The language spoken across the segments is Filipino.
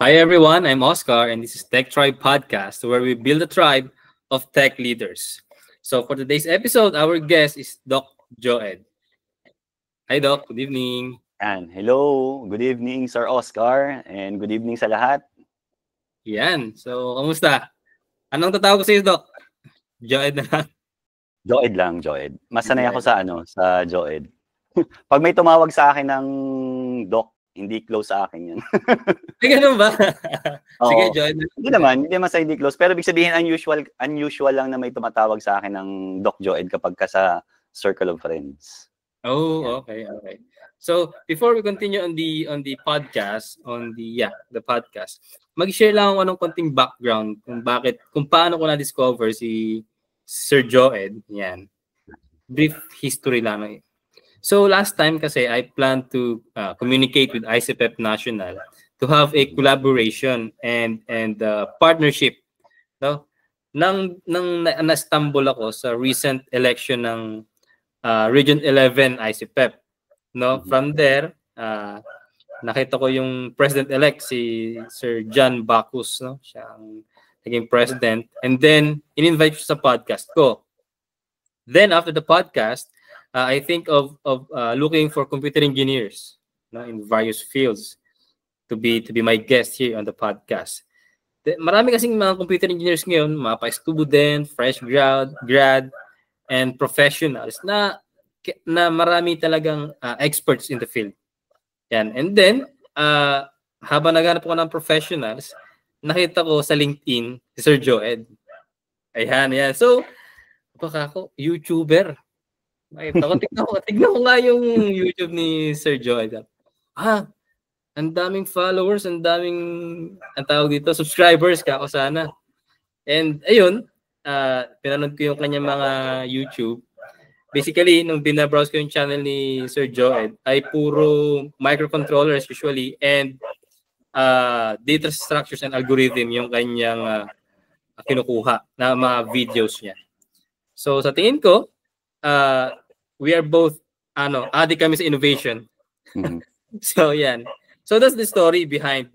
Hi everyone, I'm Oscar and this is Tech Tribe Podcast where we build a tribe of tech leaders. So for today's episode, our guest is Doc Joed. Hi Doc, good evening. Yan. Hello, good evening Sir Oscar and good evening sa lahat. Yan, so kamusta? Anong tatawag ko sa iyo, Doc? Joed na lang. Joed lang, Joed. Mas sanay ako Joed. sa Joed. Pag may tumawag sa akin ng Doc, hindi close sa akin yan. Ay, ganun ba? Sige, Oo. Joed. Hindi naman sa hindi close. Pero ibig sabihin, unusual lang na may tumatawag sa akin ng Doc Joed kapag ka sa circle of friends. Oh, okay. So before we continue on the podcast, the podcast, mag-share lang ako ng konting background kung paano ko na-discover si Sir Joed. Yan. Brief history lang. So last time kasi I planned to communicate with ICPEP National to have a collaboration and partnership, no? Nang na-stumble ako sa recent election ng Region 11 ICPEP, no? From there, nakita ko yung president-elect si Sir John Bacchus, no? Siya ang naging president, and then in-invite siya sa podcast ko. Then after the podcast, I think of looking for computer engineers, no, in various fields to be my guest here on the podcast. Marami kasing mga computer engineers ngayon, mga pa-student, fresh grad, and professionals na marami talagang experts in the field. Yan. And then, habang naghanap ko ng professionals, nakita ko sa LinkedIn si Sir Joed. Ayan. So, baka ako, YouTuber. Tignan ko nga yung YouTube ni Sir Joed. Ang daming followers, ang tawag dito, subscribers ka ako sana. And ayun, pinanood ko yung kanyang mga YouTube. Basically, nung binabrowse ko yung channel ni Sir Joed, ay puro microcontrollers usually and data structures and algorithm yung kanyang kinukuha na mga videos niya. So sa tingin ko, we are both adik kami sa innovation. Mm-hmm. So yan. So that's the story behind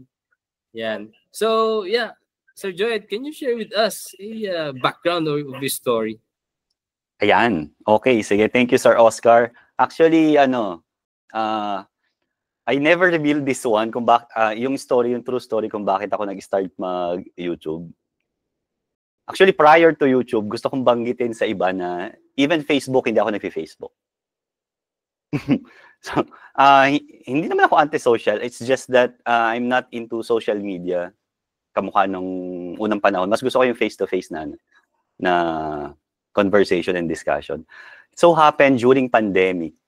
yan. So yeah, Sir Joed, can you share with us a background of this story? Ayan. Okay, sige. Thank you Sir Oscar. Actually, I never revealed this one kung yung true story kung bakit ako nag-start mag-YouTube. Actually, prior to YouTube, gusto kong banggitin sa iba na even Facebook, hindi ako nag-Facebook. So, hindi naman ako anti-social. It's just that I'm not into social media kamukha nung unang panahon. Mas gusto ko yung face-to-face na conversation and discussion. It so happened during pandemic,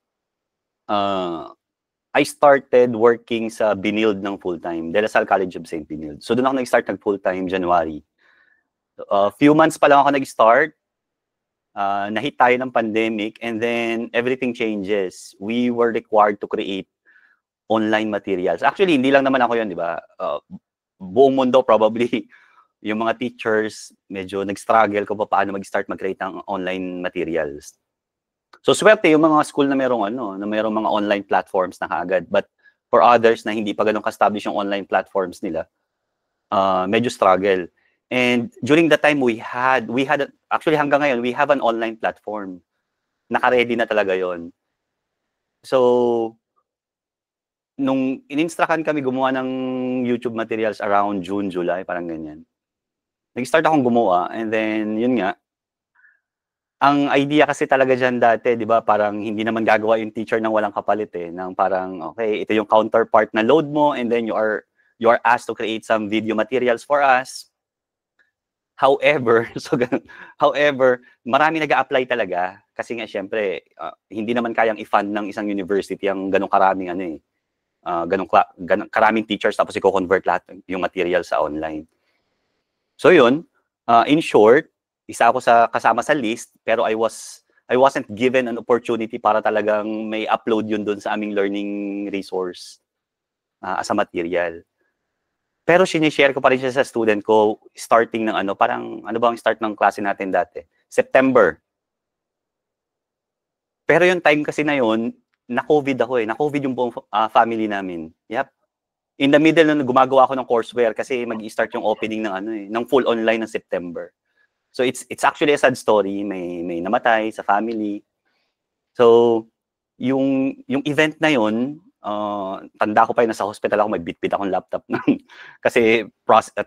I started working sa Binild ng full-time, De La Salle College of St. Binild. So doon ako nag-start full-time January. Few months pa lang ako nag-start, nahit tayo ng pandemic, and then everything changes. We were required to create online materials. Actually, hindi lang naman ako yun, di ba? Buong mundo probably, yung mga teachers, medyo nag-struggle kung paano mag-start mag-create ng online materials. So, swerte yung mga school na merong mga online platforms na kaagad. But for others na hindi pa ganun ka-establish yung online platforms nila, medyo struggle. And during the time we had actually hanggang ngayon, we have an online platform. Naka-ready na talaga yon. So, nung in-instructan kami gumawa ng YouTube materials around June, July, parang ganyan. Nag-start akong gumawa, and then, yun nga, ang idea kasi talaga dyan dati, di ba, parang hindi naman gagawa yung teacher ng walang kapalit ng parang, okay, ito yung counterpart na load mo, and then you are asked to create some video materials for us. However, marami nag-a-apply talaga kasi nga syempre hindi naman kayang i-fund ng isang university ang ganong karaming ganong karaming teachers tapos i-convert lahat yung material sa online. So yun, in short, isa ako kasama sa list pero I wasn't given an opportunity para talagang may upload yun doon sa aming learning resource as a material. Pero sinishare ko pa rin siya sa student ko starting ng parang ano ba ang start ng klase natin dati? September. Pero yung time kasi na yun, na-COVID ako Na-COVID yung buong family namin. Yep. in the middle na gumagawa ako ng courseware kasi mag-i-start yung opening ng full online ng September. So it's actually a sad story, may namatay sa family. So yung event na yun, tanda ko pa yun, nasa hospital ako, may bitbit akong laptop kasi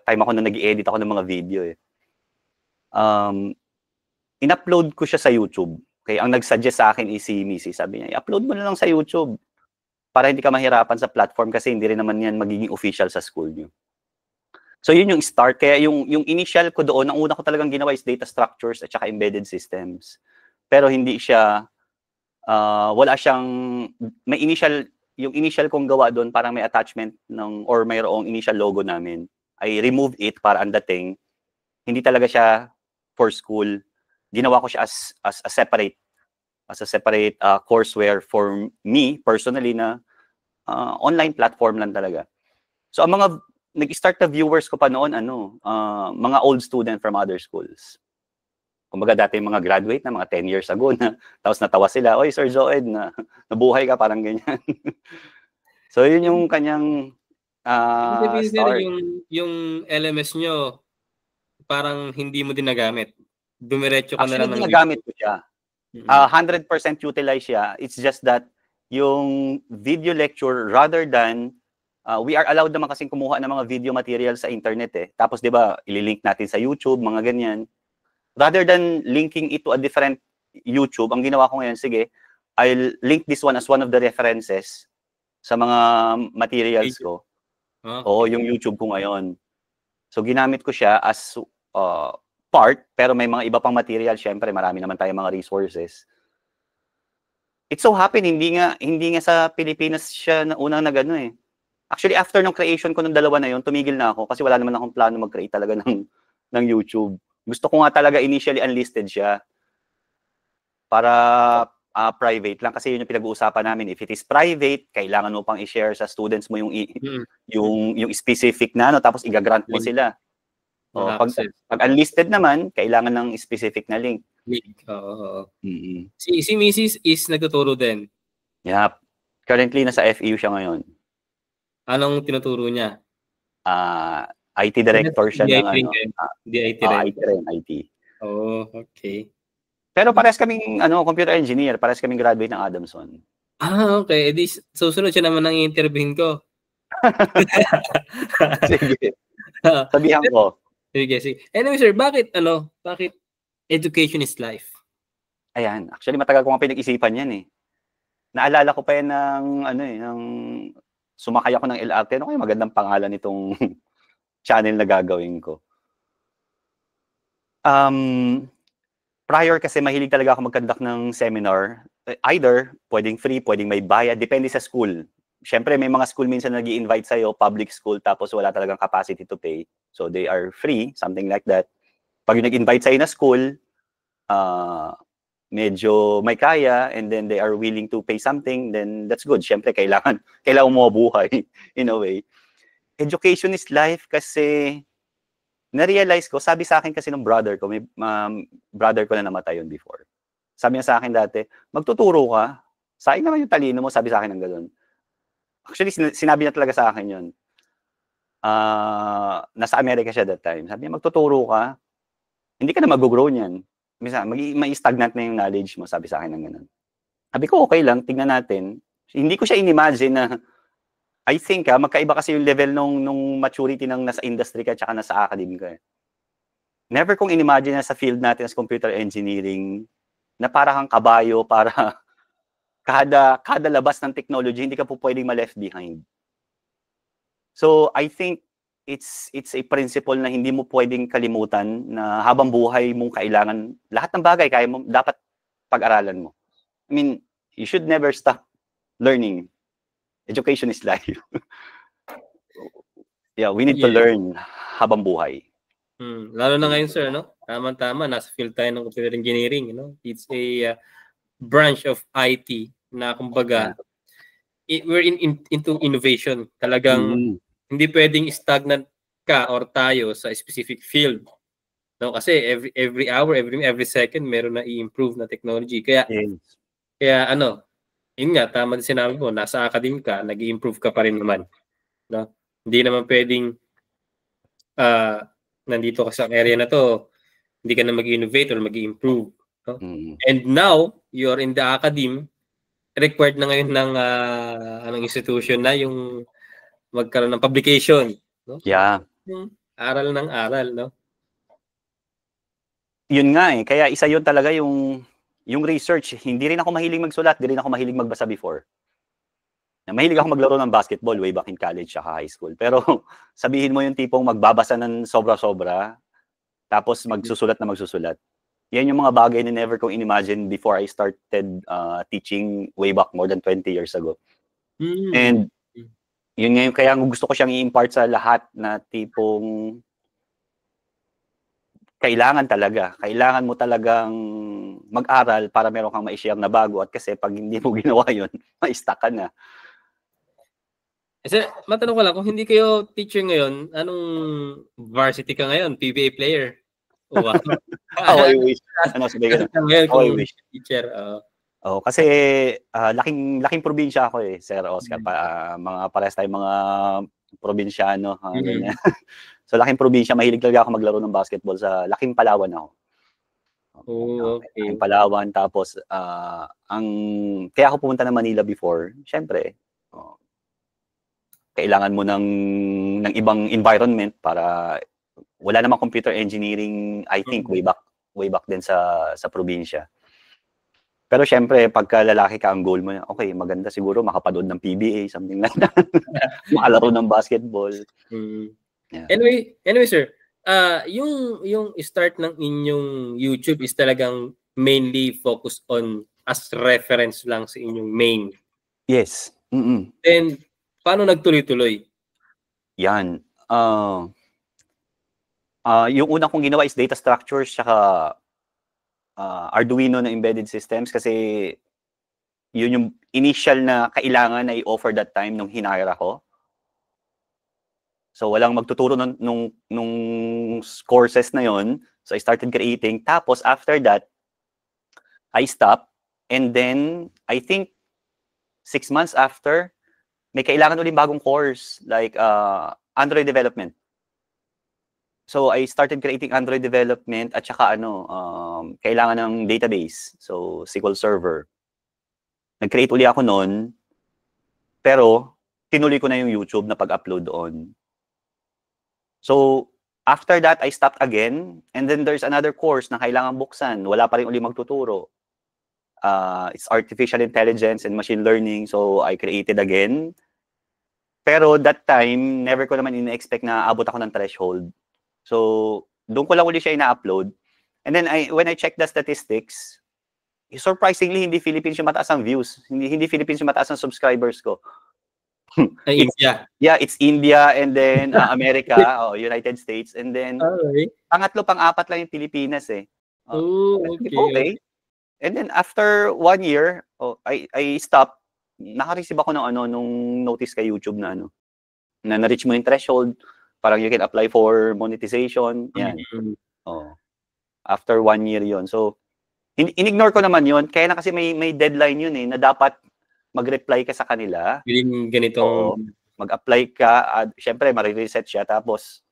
time ako na nag-i-edit ako ng mga video eh. In-upload ko siya sa YouTube. Okay, ang nag-suggest sa akin is si Missy. Sabi niya, i-upload mo na lang sa YouTube para hindi ka mahirapan sa platform kasi hindi rin naman yan magiging official sa school niyo. So yun yung start. Kaya yung initial ko doon, ang una ko talagang ginawa is data structures at saka embedded systems. Pero hindi siya, wala siyang, yung initial kong gawa doon, parang may attachment or mayroong initial logo namin. I removed it para ang dating, hindi talaga siya for school. Ginawa ko siya as a separate courseware for me personally na online platform lang talaga. So ang mga nag-start na viewers ko pa noon mga old student from other schools. Kumbaga dati mga graduate na mga 10 years ago na tapos natawa sila, "Oy Sir Zoed, nabuhay ka," parang ganyan. So yun yung kanyang start. Yung LMS nyo parang hindi mo din nagamit. Dumiretso ka na lang ng ginagamit ko siya. 100% utilize siya. It's just that yung video lecture, rather than we are allowed naman kasing kumuha ng mga video material sa internet eh. Tapos 'di ba, ililink natin sa YouTube, mga ganyan. Rather than linking it to a different YouTube, ang ginawa ko ngayon, sige, I'll link this one as one of the references sa mga materials ko. O yung YouTube ko ngayon. So ginamit ko siya as part, pero may mga iba pang material, syempre marami naman tayong mga resources. It so happen, hindi nga sa Pilipinas siya na unang nagano eh. Actually, after ng creation ko ng dalawa na yon, tumigil na ako kasi wala naman akong plano mag-create talaga ng YouTube. Gusto ko nga talaga initially unlisted siya para private lang kasi yun yung pinag-uusapan namin. If it is private, kailangan mo pang i-share sa students mo yung specific na tapos i-grant mo sila. Pag unlisted naman, kailangan ng specific na link. Oo. Si Mrs. is nagtuturo din. Yep. Currently, nasa FEU siya ngayon. Anong tinuturo niya? IT director siya ng IT rin, IT. Oh, okay. Pero parehas kaming computer engineer, parehas kaming graduate ng Adamson. Okay. Edi susunod siya naman ang i-interviewin ko. Sige. Sabihan ko. Sige. Anyway, sir, bakit education is life? Ayan, actually matagal ko nga pinag-isipan yan eh. Naalala ko pa yan ng sumakay ako ng LRT. Ano kaya magandang pangalan nitong channel na gagawin ko? Prior kasi mahilig talaga ako mag-conduct ng seminar. Either pwedeng free, pwedeng may bayad, depende sa school. Siyempre may mga school minsan nag-i-invite sa'yo, public school, tapos wala talagang capacity to pay. So they are free, something like that. Pag yung nag-invite sa'yo na school, medyo may kaya, and then they are willing to pay something, then that's good. Siyempre, kailangan mo mabuhay in a way. Education is life kasi na-realize ko, sabi sa akin kasi ng brother ko, may brother ko na namatay yun before. Sabi niya sa akin dati, magtuturo ka, sayang naman yung talino mo, sabi sa akin ng gano'n. Actually, sinabi niya talaga sa akin yun. Nasa Amerika siya that time. Sabi niya, magtuturo ka, hindi ka na mag-grow niyan. May stagnant na yung knowledge mo, sabi sa akin ng gano'n. Sabi ko, okay lang, tingnan natin. Hindi ko siya inimagine na, I think, magkaiba kasi yung level nung maturity ng nasa industry ka at saka nasa academic ka. Never kong inimagine na sa field natin as computer engineering, na para kang kabayo, para kada labas ng technology, hindi ka po pwedeng ma-left behind. So, I think it's a principle na hindi mo pwedeng kalimutan na habang buhay mong kailangan, lahat ng bagay kaya mo, dapat pag-aralan mo. I mean, you should never stop learning. Education is life. Yeah, we need to learn habang buhay. Lalo na ngayon, sir, no? Tama-tama, nasa field tayo ng computer engineering, It's a branch of IT na kumbaga we're into innovation. Talagang hindi pwedeng stagnant ka or tayo sa specific field. No, kasi every hour, every second meron na i-improve na technology. Kaya yun nga, tama din sinabi mo, nasa academic ka, nag-i-improve ka pa rin naman. No? Hindi naman pwedeng nandito ka sa area na to, hindi ka na mag-innovate or mag-improve. No? And now, you're in the academe, required na ngayon ng anong institution na yung magkaroon ng publication. No? Yeah. Yung aral ng aral, no? Yun nga eh. Kaya isa yun talaga yung research. Hindi rin ako mahilig magsulat, hindi rin ako mahilig magbasa before. Mahilig ako maglaro ng basketball way back in college at high school. Pero sabihin mo yung tipong magbabasa ng sobra-sobra, tapos magsusulat na magsusulat. Yan yung mga bagay na never kong inimagine before I started teaching way back more than 20 years ago. And yun nga yung kaya gusto ko siyang i-impart sa lahat na tipong kailangan mo talagang mag-aral para meron kang ma-share na bago, at kasi pag hindi mo ginawa yun, ma-stuck ka na. Sir, matanong ko lang, kung hindi kayo teacher ngayon, anong varsity ka ngayon? PBA player? Wow. I wish. Ano, sabi ka na. I wish. Teacher. Kasi laking probinsya ako eh, Sir Oscar. Mga parehas tayong mga probinsyano. So laking probinsya, mahilig talaga ako maglaro ng basketball sa laking Palawan ako. Okay. Laking Palawan, tapos kaya ako pumunta ng Manila before, syempre, kailangan mo ng ibang environment para wala namang computer engineering, I think, way back din sa probinsya. Pero syempre, pagka lalaki ka, ang goal mo, okay, maganda siguro makapanood ng PBA, something like that. Makalaro ng basketball. Yeah. Anyway, sir, yung start ng inyong YouTube is talagang mainly focused on as reference lang sa inyong main. Yes. Then, paano nagtuloy-tuloy? Yan. Yung unang kong ginawa is data structures, saka Arduino na embedded systems, kasi yun yung initial na kailangan na i-offer that time nung hinire ako. So walang magtuturo nung courses na yon. So I started creating. Tapos after that, I stopped. And then, I think 6 months after, may kailangan ulit bagong course, like Android development. So I started creating Android development, at saka kailangan ng database. So SQL Server. Nag-create uli ako noon, pero tinuloy ko na yung YouTube na pag-upload doon. So after that, I stopped again, and then there's another course na kailangan buksan. Wala pa rin uli magtuturo. It's artificial intelligence and machine learning, so I created again. Pero that time, never ko naman ina-expect na abot ako ng threshold. So, doon ko lang uli siya ina-upload. And then, when I checked the statistics, surprisingly, hindi Philippines yung mataas ang views. Hindi Philippines yung mataas ang subscribers ko. India. Yeah, it's India, and then America, United States, and then pangatlo, pang-apat lang yung Pilipinas eh. Okay. And then, after 1 year, I stopped. Naka-receive ako nung notice kay YouTube na na-reach mo yung threshold, parang you can apply for monetization. Yan. After 1 year yon. So, in-ignore ko naman yon. Kaya na kasi may deadline yun eh, na dapat mag-reply ka sa kanila. Yung ganitong... mag-apply ka, syempre, marireset siya, tapos,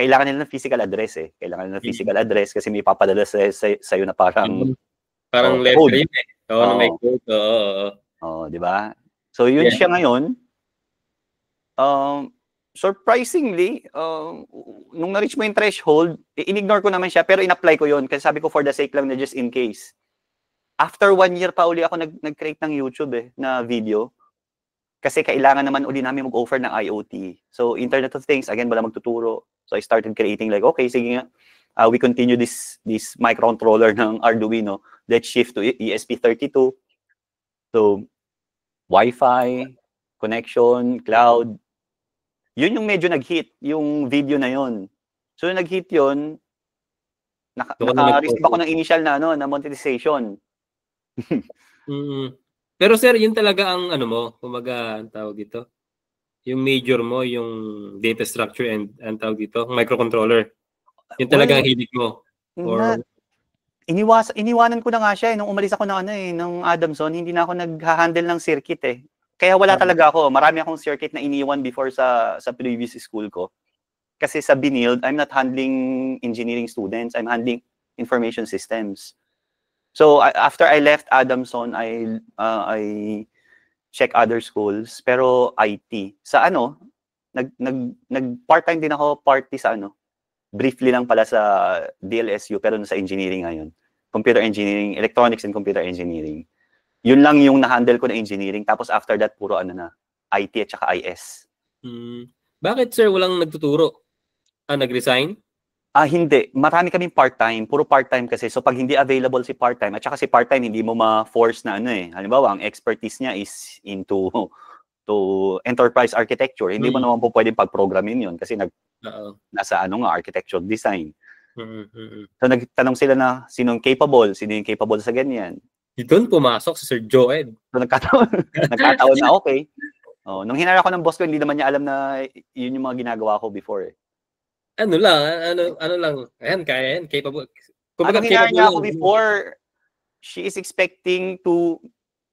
kailangan nila ng physical address eh. Kailangan nila ng physical address kasi may papadala sa'yo na parang letter yun eh. Na may code. Di ba? So, yun siya ngayon. Surprisingly, nung na-reach mo yung threshold, in-ignore ko naman siya, pero in-apply ko yun. Kasi sabi ko, for the sake lang na just in case. After 1 year pa uli ako nag-create ng YouTube na video. Kasi kailangan naman uli namin mag-offer ng IoT. So, Internet of Things, again, wala magtuturo. So, I started creating like, okay, sige nga, we continue this microcontroller ng Arduino. Let's shift to ESP32. So, Wi-Fi, connection, cloud. Yun yung medyo nag-hit, yung video na yun. So, nag-hit yun, naka-receive ako ng initial na monetization. Pero sir, yun talaga ang kumaga, ang tawag dito, yung major mo, yung data structure and ang tawag dito, microcontroller. Yun talaga ang hilig mo. Or... Iniwanan ko na nga siya nung umalis ako ng Adamson, hindi na ako nag-handle ng circuit eh. Kaya wala talaga ako. Marami akong circuit na iniwan before sa previous school ko. Kasi sa Binild, I'm not handling engineering students. I'm handling information systems. So after I left Adamson, I check other schools, pero IT. Sa nag part-time din ako, party sa briefly lang pala sa DLSU, pero sa engineering ngayon. Computer engineering, electronics and computer engineering. Yun lang yung na-handle ko na engineering. Tapos after that, puro IT at saka IS. Bakit, sir, walang nagtuturo? Nag-resign? Hindi. Marami kaming part-time. Puro part-time kasi. So pag hindi available si part-time, at saka si part-time, hindi mo ma-force na halimbawa, ang expertise niya is into enterprise architecture. Hindi mo naman po pwedeng pag-programin yun kasi nasa architecture design. So nagtanong sila na sino yung capable sa ganyan. Doon pumasok si Sir Joed. So nagkataon na okay. Nung hinara ko ng boss ko, hindi naman niya alam na yun yung mga ginagawa ko before. Ano lang. Ayan, kaya yan. Capable. Kumbaga, hinara niya ako before, she is expecting to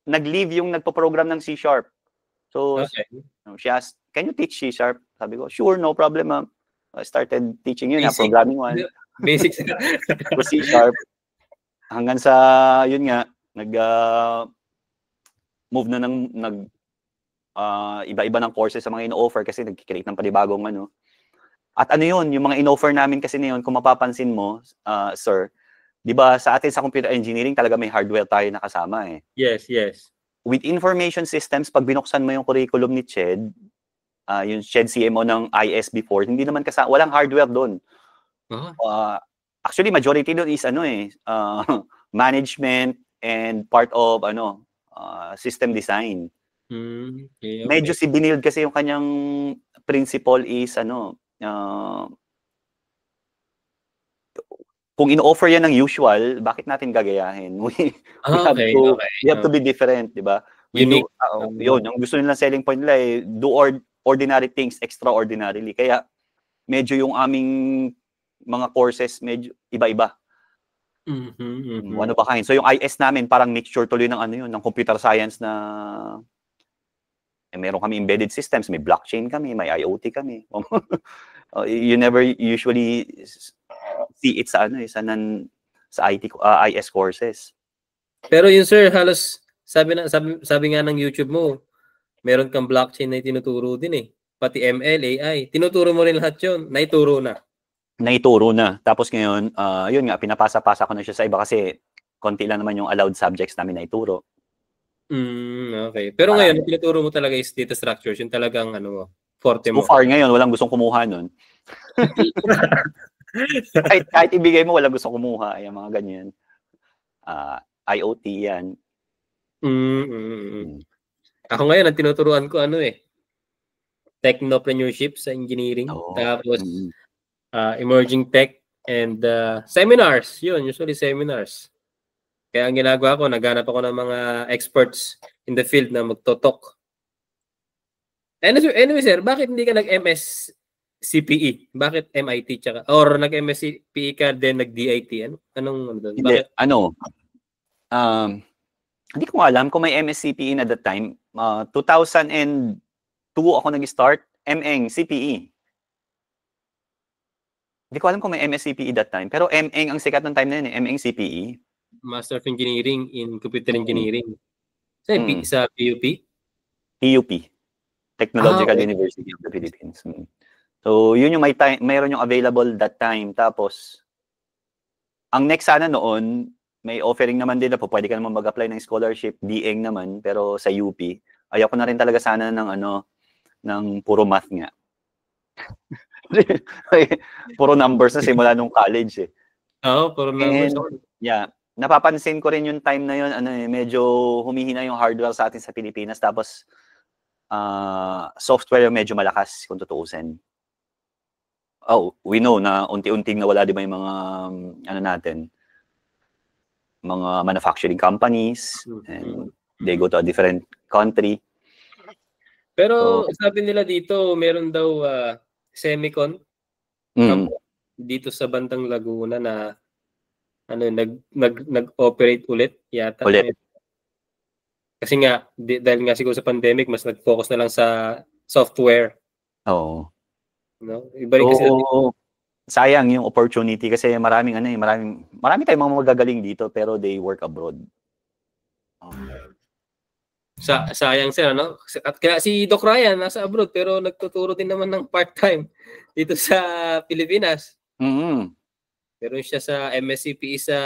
nag-leave yung nagpo-program ng C#. So, okay. She asked, can you teach C#? Sabi ko, sure, no problem, ma'am. I started teaching yun, programming one. Basics. For C#. Hanggang sa, yun nga, move na iba-iba ng courses sa mga ino-offer kasi nag-create ng panibagong At yun, yung mga in-offer namin kasi na yun, kung mapapansin mo, sir, di ba sa atin sa computer engineering talaga may hardware tayo nakasama eh. Yes. With information systems, pag binuksan mo yung curriculum ni CHED, yung CHED CMO ng IS before, hindi naman walang hardware doon. Actually, majority doon is management and part of system design. Okay. Medyo si Binild kasi yung kanyang principle is kung in-offer yan ng usual, bakit natin gagayahin? We have to be different, di ba? Unique. Yun, yung gusto nilang selling point nila do ordinary things extraordinarily. Kaya medyo yung aming mga courses medyo iba-iba. One of a kind. So yung IS namin parang mixture tuloy ng ng computer science na meron kami embedded systems, may blockchain kami, may IoT kami. You never usually see it sa IS courses. Pero yun, sir, halos sabi nga ng YouTube mo, meron kang blockchain na tinuturo din eh. Pati ML, AI. Tinuturo mo rin lahat yun. Naituro na. Tapos ngayon, yun nga, pinapasa-pasa ko na siya sa iba kasi konti lang naman yung allowed subjects namin na ituro. Okay. Pero ngayon, tinuturo mo talaga is data structures. Yung talagang forte mo. So far ngayon, walang gustong kumuha nun. kahit ibigay mo, walang gustong kumuha. Yung mga ganyan. IoT yan. Ako ngayon, ang tinuturuan ko technopreneurship sa engineering. Tapos, emerging tech and seminars. Yun, usually seminars. Kaya ang ginagawa ko, naghanap ako ng mga experts in the field na magtotok. Anyway, sir, bakit hindi ka nag-MS CPE? Bakit MIT tsaka? Or nag-MS CPE ka, then nag-DIT? Anong doon? Bakit? Hindi ko alam kung may MS CPE na that time. 2002 ako nag-start, MN CPE. Hindi ko alam kung may MS CPE that time. Pero MN ang sikat ng time na yun eh. MN CPE. Master of Engineering in Computer Engineering. Sa PUP? PUP. Technological University of the Philippines. So, yun yung mayroon yung available that time. Tapos, ang next sana noon, may offering naman din na po, pwede ka naman mag-apply ng scholarship, DEng naman, pero sa UP. Ayaw ko na rin talaga sana ng puro math nga. Puro numbers na simula nung college eh. Puro numbers. Yeah. Napapansin ko rin yung time na yun, medyo humihina yung hardware sa atin sa Pilipinas. Tapos, software medyo malakas kung tutuusin. We know na unti-unting nawala di ba yung mga, natin, mga manufacturing companies, and they go to a different country. Pero sabi nila dito, meron daw semicon dito sa bandang Laguna na nag-operate ulit yata. Kasi nga, dahil nga siguro sa pandemic, mas nag-focus na lang sa software. Oo. No? Iba rin kasi sayang yung opportunity kasi marami tayong mga magagaling dito pero they work abroad. Sayang sir, no? At kaya si Doc Ryan nasa abroad pero nagtuturo din naman ng part-time dito sa Pilipinas. Pero siya sa MSCPE sa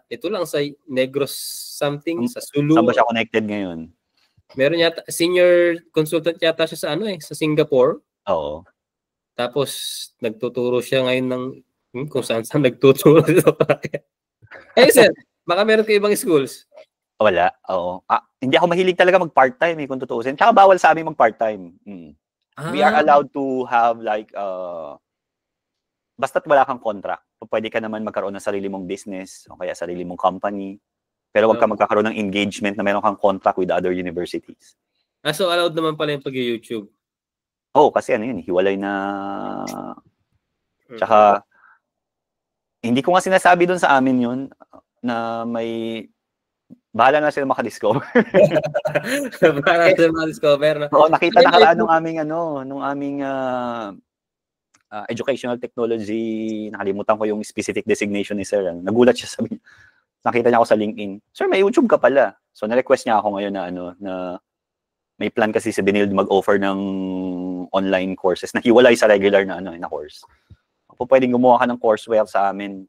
ito lang sa Negros something sa Sulu. Saan ba siya connected ngayon? Meron yata senior consultant yata siya sa sa Singapore. Oo. Tapos nagtuturo siya ngayon ng kung saan nagtuturo dito. Sir, baka meron kayo ibang schools? Wala, oo. Hindi ako mahilig talaga mag-part-time kung tutuusin. Tsaka bawal sa amin mag-part-time. We are allowed to have like, basta't wala kang contract. Pwede ka naman magkaroon ng sarili mong business o kaya sarili mong company. Pero wag ka magkakaroon ng engagement na meron kang contract with other universities. So allowed naman pala yung pag-YouTube? Kasi yun, hiwalay na. Tsaka, hindi ko nga sinasabi dun sa amin yun na may bahala na sila makadiscover. Bahala na sila makadiscover. No? Nakita nakaraan nung aming educational technology, nakalimutan ko yung specific designation ni Sir. Nagulat siya, sabi niya. Nakita niya ako sa LinkedIn. Sir, may YouTube ka pala. So, na-request niya ako ngayon na may plan kasi si Benild mag-offer ng online courses na hiwalay sa regular na course. Pwedeng gumawa ka ng courseware sa amin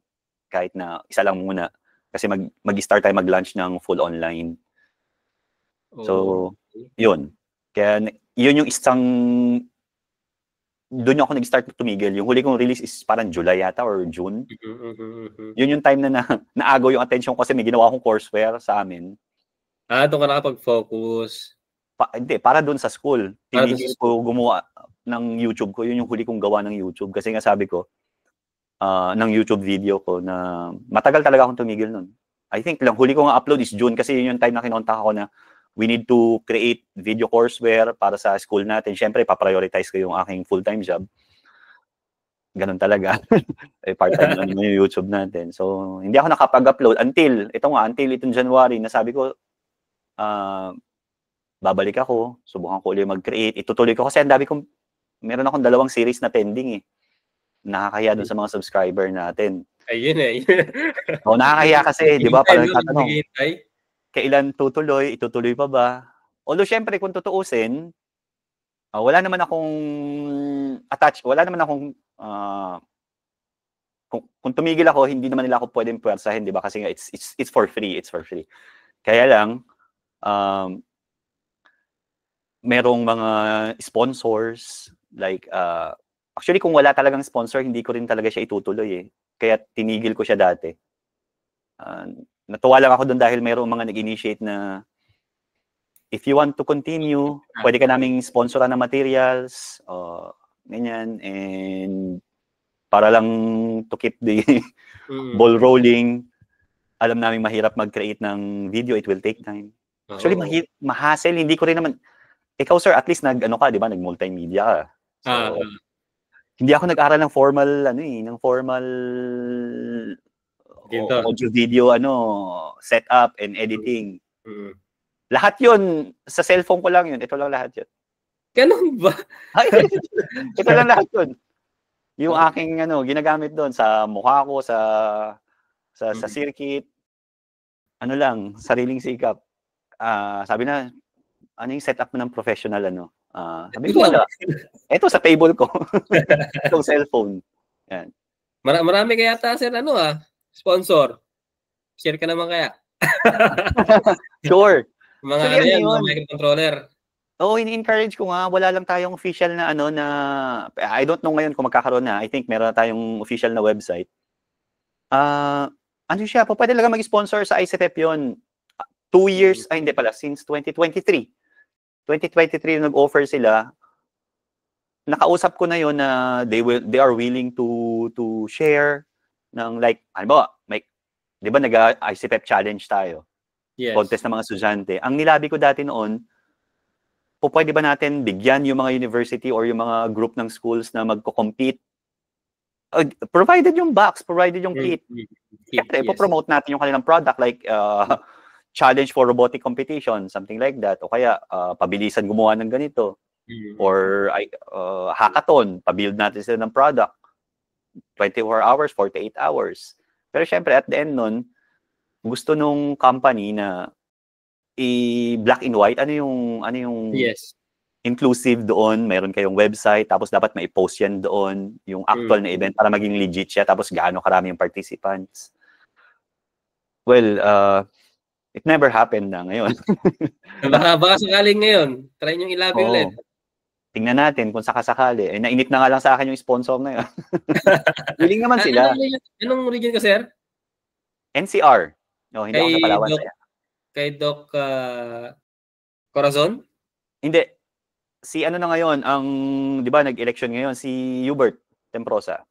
kahit na isa lang muna. Kasi mag-start tayo mag-launch ng full online. So, yun. Kaya yun yung doon ako nag-start tumigil. Yung huli kong release is parang July yata or June. Yun yung time na naagaw yung attention ko kasi may ginawa akong courseware sa amin. Doon ka nakapag-focus. Hindi, para doon sa school. Tinigil ko gumawa ng YouTube ko. Yun yung huli kong gawa ng YouTube. Kasi nga sabi ko, ng YouTube video ko na matagal talaga akong tumigil nun. I think lang huli ko nga upload is June kasi yun yung time na kinontak ako na we need to create video courseware para sa school natin. Siyempre, pa-prioritize ko yung aking full-time job. Ganun talaga. Part-time lang yung YouTube natin. So, hindi ako nakapag-upload until itong January na sabi ko, babalik ako, subukan ko ulit mag-create. Itutuloy ko kasi meron akong 2 series na pending Nakakahiya doon sa mga subscriber natin. Ayun nakakahiya kasi, di ba? Parang tatanong, kailan tutuloy? Itutuloy pa ba? Although, syempre, kung tutuusin, wala naman akong kung tumigil ako, hindi naman nila ako pwedeng puwersahin, di ba? Kasi nga, it's for free. It's for free. Kaya lang, merong mga sponsors, like, actually, kung wala talagang sponsor, hindi ko rin talaga siya itutuloy Kaya tinigil ko siya dati. Natuwa lang ako doon dahil mayroong mga nag-initiate na if you want to continue, pwede ka naming sponsoran ng materials, ganyan, and para lang to keep the ball rolling, alam namin mahirap mag-create ng video, it will take time. Actually, ma-hassle, hindi ko rin naman, ikaw sir, at least nag-multimedia ka. So, hindi ako nag-aral ng formal audio video setup and editing. Lahat 'yun sa cellphone ko lang 'yun. Ito lang lahat 'yun. Ganun ba? Ito lang lahat 'yun. Yung aking ginagamit doon sa mukha ko sa circuit. Lang, sariling sikap. Sabi na yung setup mo ng professional sabi ko ito sa table ko. Itong cellphone. Yan. Marami kaya sir sponsor. Share ka naman kaya. Sure. Mga mga microcontroller. ini-encourage ko nga, wala lang tayong official na I don't know ngayon kung magkakaroon na. I think meron na tayong official na website. Siya, pwede lang mag-sponsor sa ICTEP yun. 2 years, hindi pala, since 2023. 2023 nag-offer sila. Nakausap ko na yon na they are willing to share ng like, di ba nag-ICPEP challenge tayo? Yes. Contest ng mga estudyante. Ang nilabi ko dati noon, pwede ba natin bigyan yung mga university or yung mga group ng schools na magko-compete? Provided yung box, provided yung kit. Siyempre, ipopromote natin yung kanilang product like challenge for robotic competition, something like that. O kaya, pabilisan gumawa ng ganito. Or hackathon, pabuild natin sila ng product. 24 hours, 48 hours. Pero syempre, at the end nun, gusto nung company na i-black and white, ano yung Yes. inclusive doon, mayroon kayong website, tapos dapat mai-post yan doon, yung actual na event para maging legit siya, tapos gaano karami yung participants. Well, it never happened na ngayon. Baka sakaling ngayon, try nyo ilabi ulit. Tingnan natin kung sakasakali. Nainip na nga lang sa akin yung sponsor na yun. Willing naman sila. Anong region ka, sir? NCR. No, hindi ako sa Palawan. Kay Doc Corazon? Hindi. Si ano na ngayon, di ba, nag-election ngayon, si Hubert Temprosa.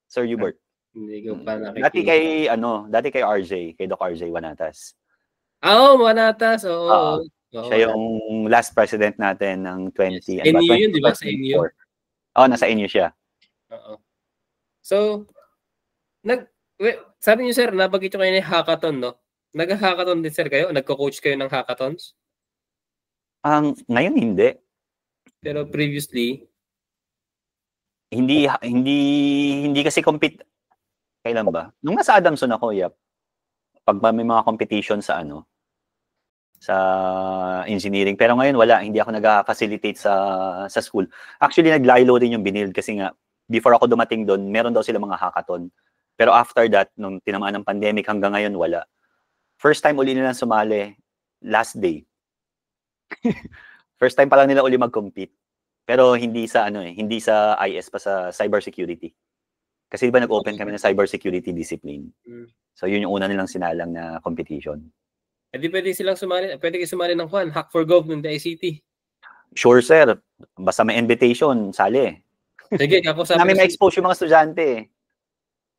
Sir Hubert. Hindi ko pa nakikita. Dati kay RJ, kay Doc RJ Wanatas. Wanatas. Oo. Siya yung last president natin ng 20. Yes. NU yun, di ba? Sa NU? Nasa NU siya. Oo. So, sabi niyo, sir, nabagit nyo kayo ng hackathon, no? Nag-hackathon din, sir, kayo? Nagko-coach kayo ng hackathons? Ngayon, hindi. Pero previously? Hindi kasi compete. Kailan ba? Nung nasa Adamson ako, pag may mga competition sa engineering. Pero ngayon wala, hindi ako nag-facilitate sa school. Actually, nag-lilo rin yung Binild kasi nga, before ako dumating doon, meron daw sila mga hackathon. Pero after that, nung tinamaan ng pandemic, hanggang ngayon wala. First time uli nila sumali, last day. First time pa lang nila uli mag-compete. Pero hindi sa hindi sa IS pa, sa cybersecurity. Kasi diba nag-open kami ng cybersecurity discipline. So yun yung una nilang sinalang na competition. Hindi pwede silang sumali. Pwede kayo sumali ng Hack for Gov ng ICT. Sure, sir. Basta may invitation, sali. Sige, ako sabi namin ma-expose yung mga estudyante.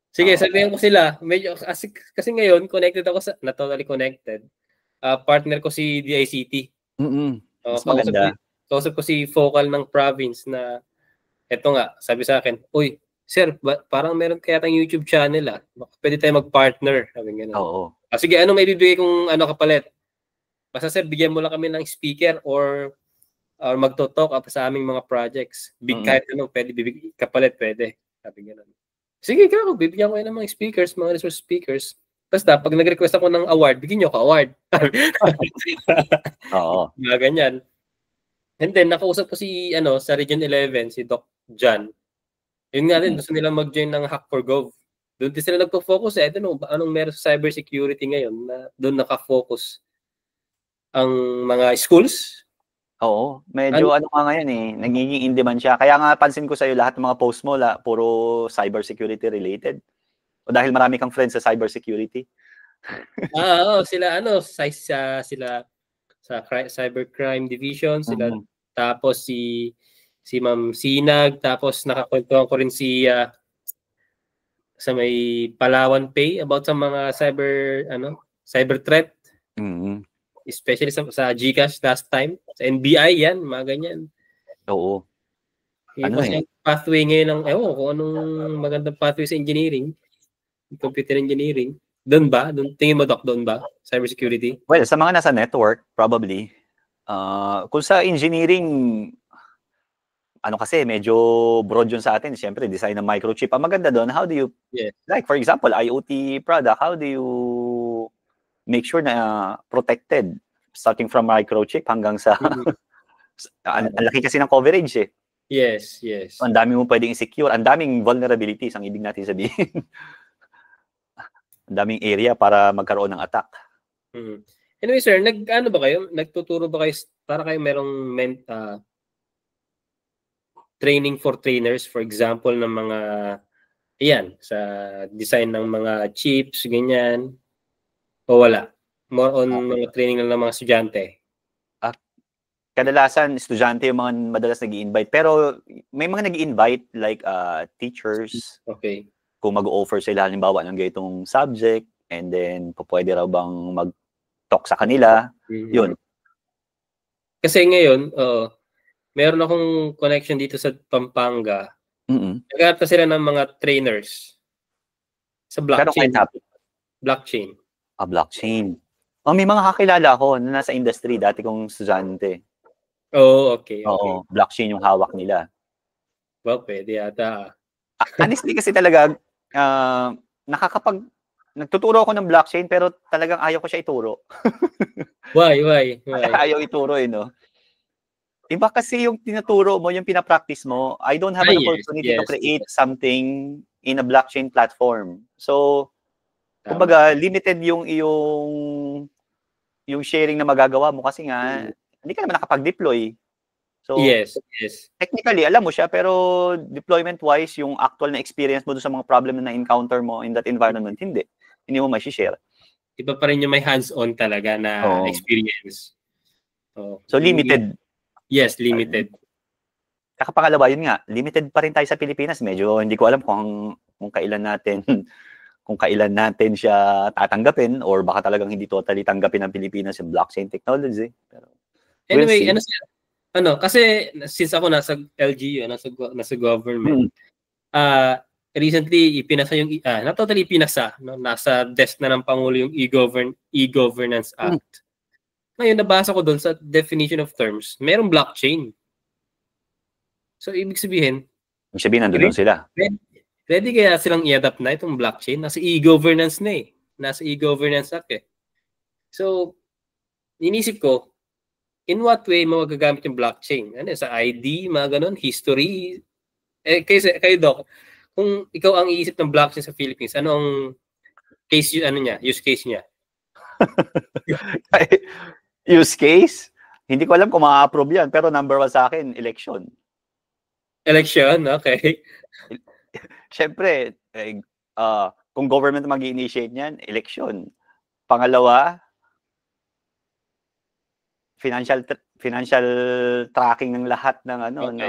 Sige, sabihin ko sila. Medyo, kasi ngayon, connected ako not totally connected. Partner ko si DICT. Mas maganda. Kausap ko si Focal ng province na eto nga, sabi sa akin, uy, sir, parang meron kaya tayong YouTube channel pwede tayo mag-partner. Sabi nga. Oo. Sige, ano may bibigay kong kapalit? Basta sir, bigyan mo lang kami ng speaker or magto-talk sa aming mga projects. Kahit pwede bibigay kapalit, pwede. Sabi nga. Sige, kako, bibigyan ko ng mga speakers, mga resource speakers. Basta, pag nag-request ako ng award, bigyan nyo ka award. Oo. Mga ganyan. And then, nakausap ko sa Region 11, si Doc John. Yun nga din, gusto nilang mag-join ng Hack for Gov. Doon din sila nagpo-focus anong meron sa cybersecurity ngayon na doon naka-focus ang mga schools? Oo, medyo ngayon nagiging in demand siya. Kaya nga pansin ko sa'yo lahat ng mga post mo, puro cybersecurity related. O dahil marami kang friends sa cybersecurity. Sila sila sa cybercrime division, sila tapos si Ma'am Sinag, tapos nakakwentuhan ko rin sa may Palawan Pay about sa mga cyber threat. Especially sa GCash last time, sa NBI yan, mga ganyan. Oo. Pathway ngayon kung anong magandang pathway sa engineering, computer engineering. Doon ba? Tingin mo, Doc, doon ba? Cybersecurity? Well, sa mga nasa network, probably. Kung sa engineering, kasi medyo broad yun sa atin. Siyempre, design ng microchip. Ang maganda doon, how do you, like for example, IoT product, how do you make sure na protected? Starting from microchip hanggang sa, ang laki kasi ng coverage Yes. Ang dami mo pwedeng i-secure. Ang daming vulnerabilities, ang ibig natin sabihin. Ang daming area para magkaroon ng attack. Anyway, sir, nagtuturo ba kayo, para kayo merong training for trainers, for example, ng mga, sa design ng mga chips, ganyan, o wala? More on mga training lang ng mga estudyante? Kadalasan, estudyante yung mga madalas nag-i-invite. Pero may mga nag-i-invite like teachers. Okay. Kung mag-offer sila halimbawa ng ganitong subject and then pwede raw bang mag-talk sa kanila. Yun. Kasi ngayon, meron akong connection dito sa Pampanga. Naghahanap sila ng mga trainers sa blockchain. Blockchain. Blockchain. May mga kakilala ako na nasa industry, dati kong estudyante. Oh, okay. Oo, blockchain yung hawak nila. Well, pwede yata. Honestly kasi talaga, nagtuturo ako ng blockchain pero talagang ayaw ko siya ituro. Why? Ayaw ituro no? Iba kasi yung tinuturo mo, yung pinapractice mo. I don't have an opportunity to create something in a blockchain platform. So, kumbaga, limited yung sharing na magagawa mo kasi nga, hindi ka naman nakapag-deploy. So, yes. Technically, alam mo siya, pero deployment-wise, yung actual na experience mo sa mga problem na na-encounter mo in that environment, hindi mo ma-share. Iba pa rin yung may hands-on talaga na experience. So, limited. Yes, limited. Saka pangalawa, yun nga, limited pa rin tayo sa Pilipinas. Medyo hindi ko alam kung kailan natin siya tatanggapin or baka talagang hindi totally tanggapin ng Pilipinas yung blockchain technology. Pero anyway, kasi since ako nasa LGU, nasa government, recently ipinasa yung not totally ipinasa, no? Nasa desk na ng Pangulo yung e-governance act. Ngayon nabasa ko doon sa definition of terms, merong blockchain. So ibig sabihin nandoon sila. Ready kaya silang i-adapt na itong blockchain? Nasa e-governance na eh. Nasa e-governance act eh. So inisip ko, in what way magagamit yung blockchain? Ano, sa ID, mga ganun, history. Kayo Doc, kung ikaw ang iisip ng blockchain sa Philippines, ano ang use case niya? Use case? Hindi ko alam kung ma-approve yan, pero number 1 sa akin, election. Election? Okay. Siyempre, kung government mag-i-initiate niyan, election. Pangalawa, financial tracking ng lahat ng ng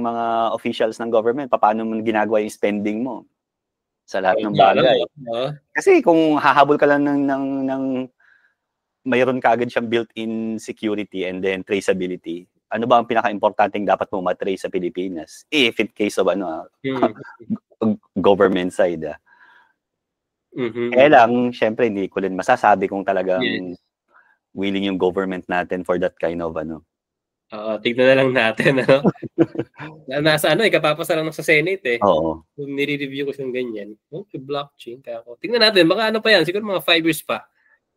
mga officials ng government, paano mo ginagawa yung spending mo sa lahat ng bagay. Kasi kung hahabol ka lang ng mayroon ka agad siyang built-in security and then traceability. Ano ba ang pinaka-importanting dapat mo matrace sa Pilipinas? If in case of government side. Kaya lang, syempre, hindi ko rin masasabi kung talagang willing yung government natin for that kind of tignan na lang natin, Nasa kapapasa lang sa Senate eh. Oo. Nire-review ko siyang ganyan. Okay, blockchain. Kaya tignan natin, baka pa yan, siguro mga 5 years pa.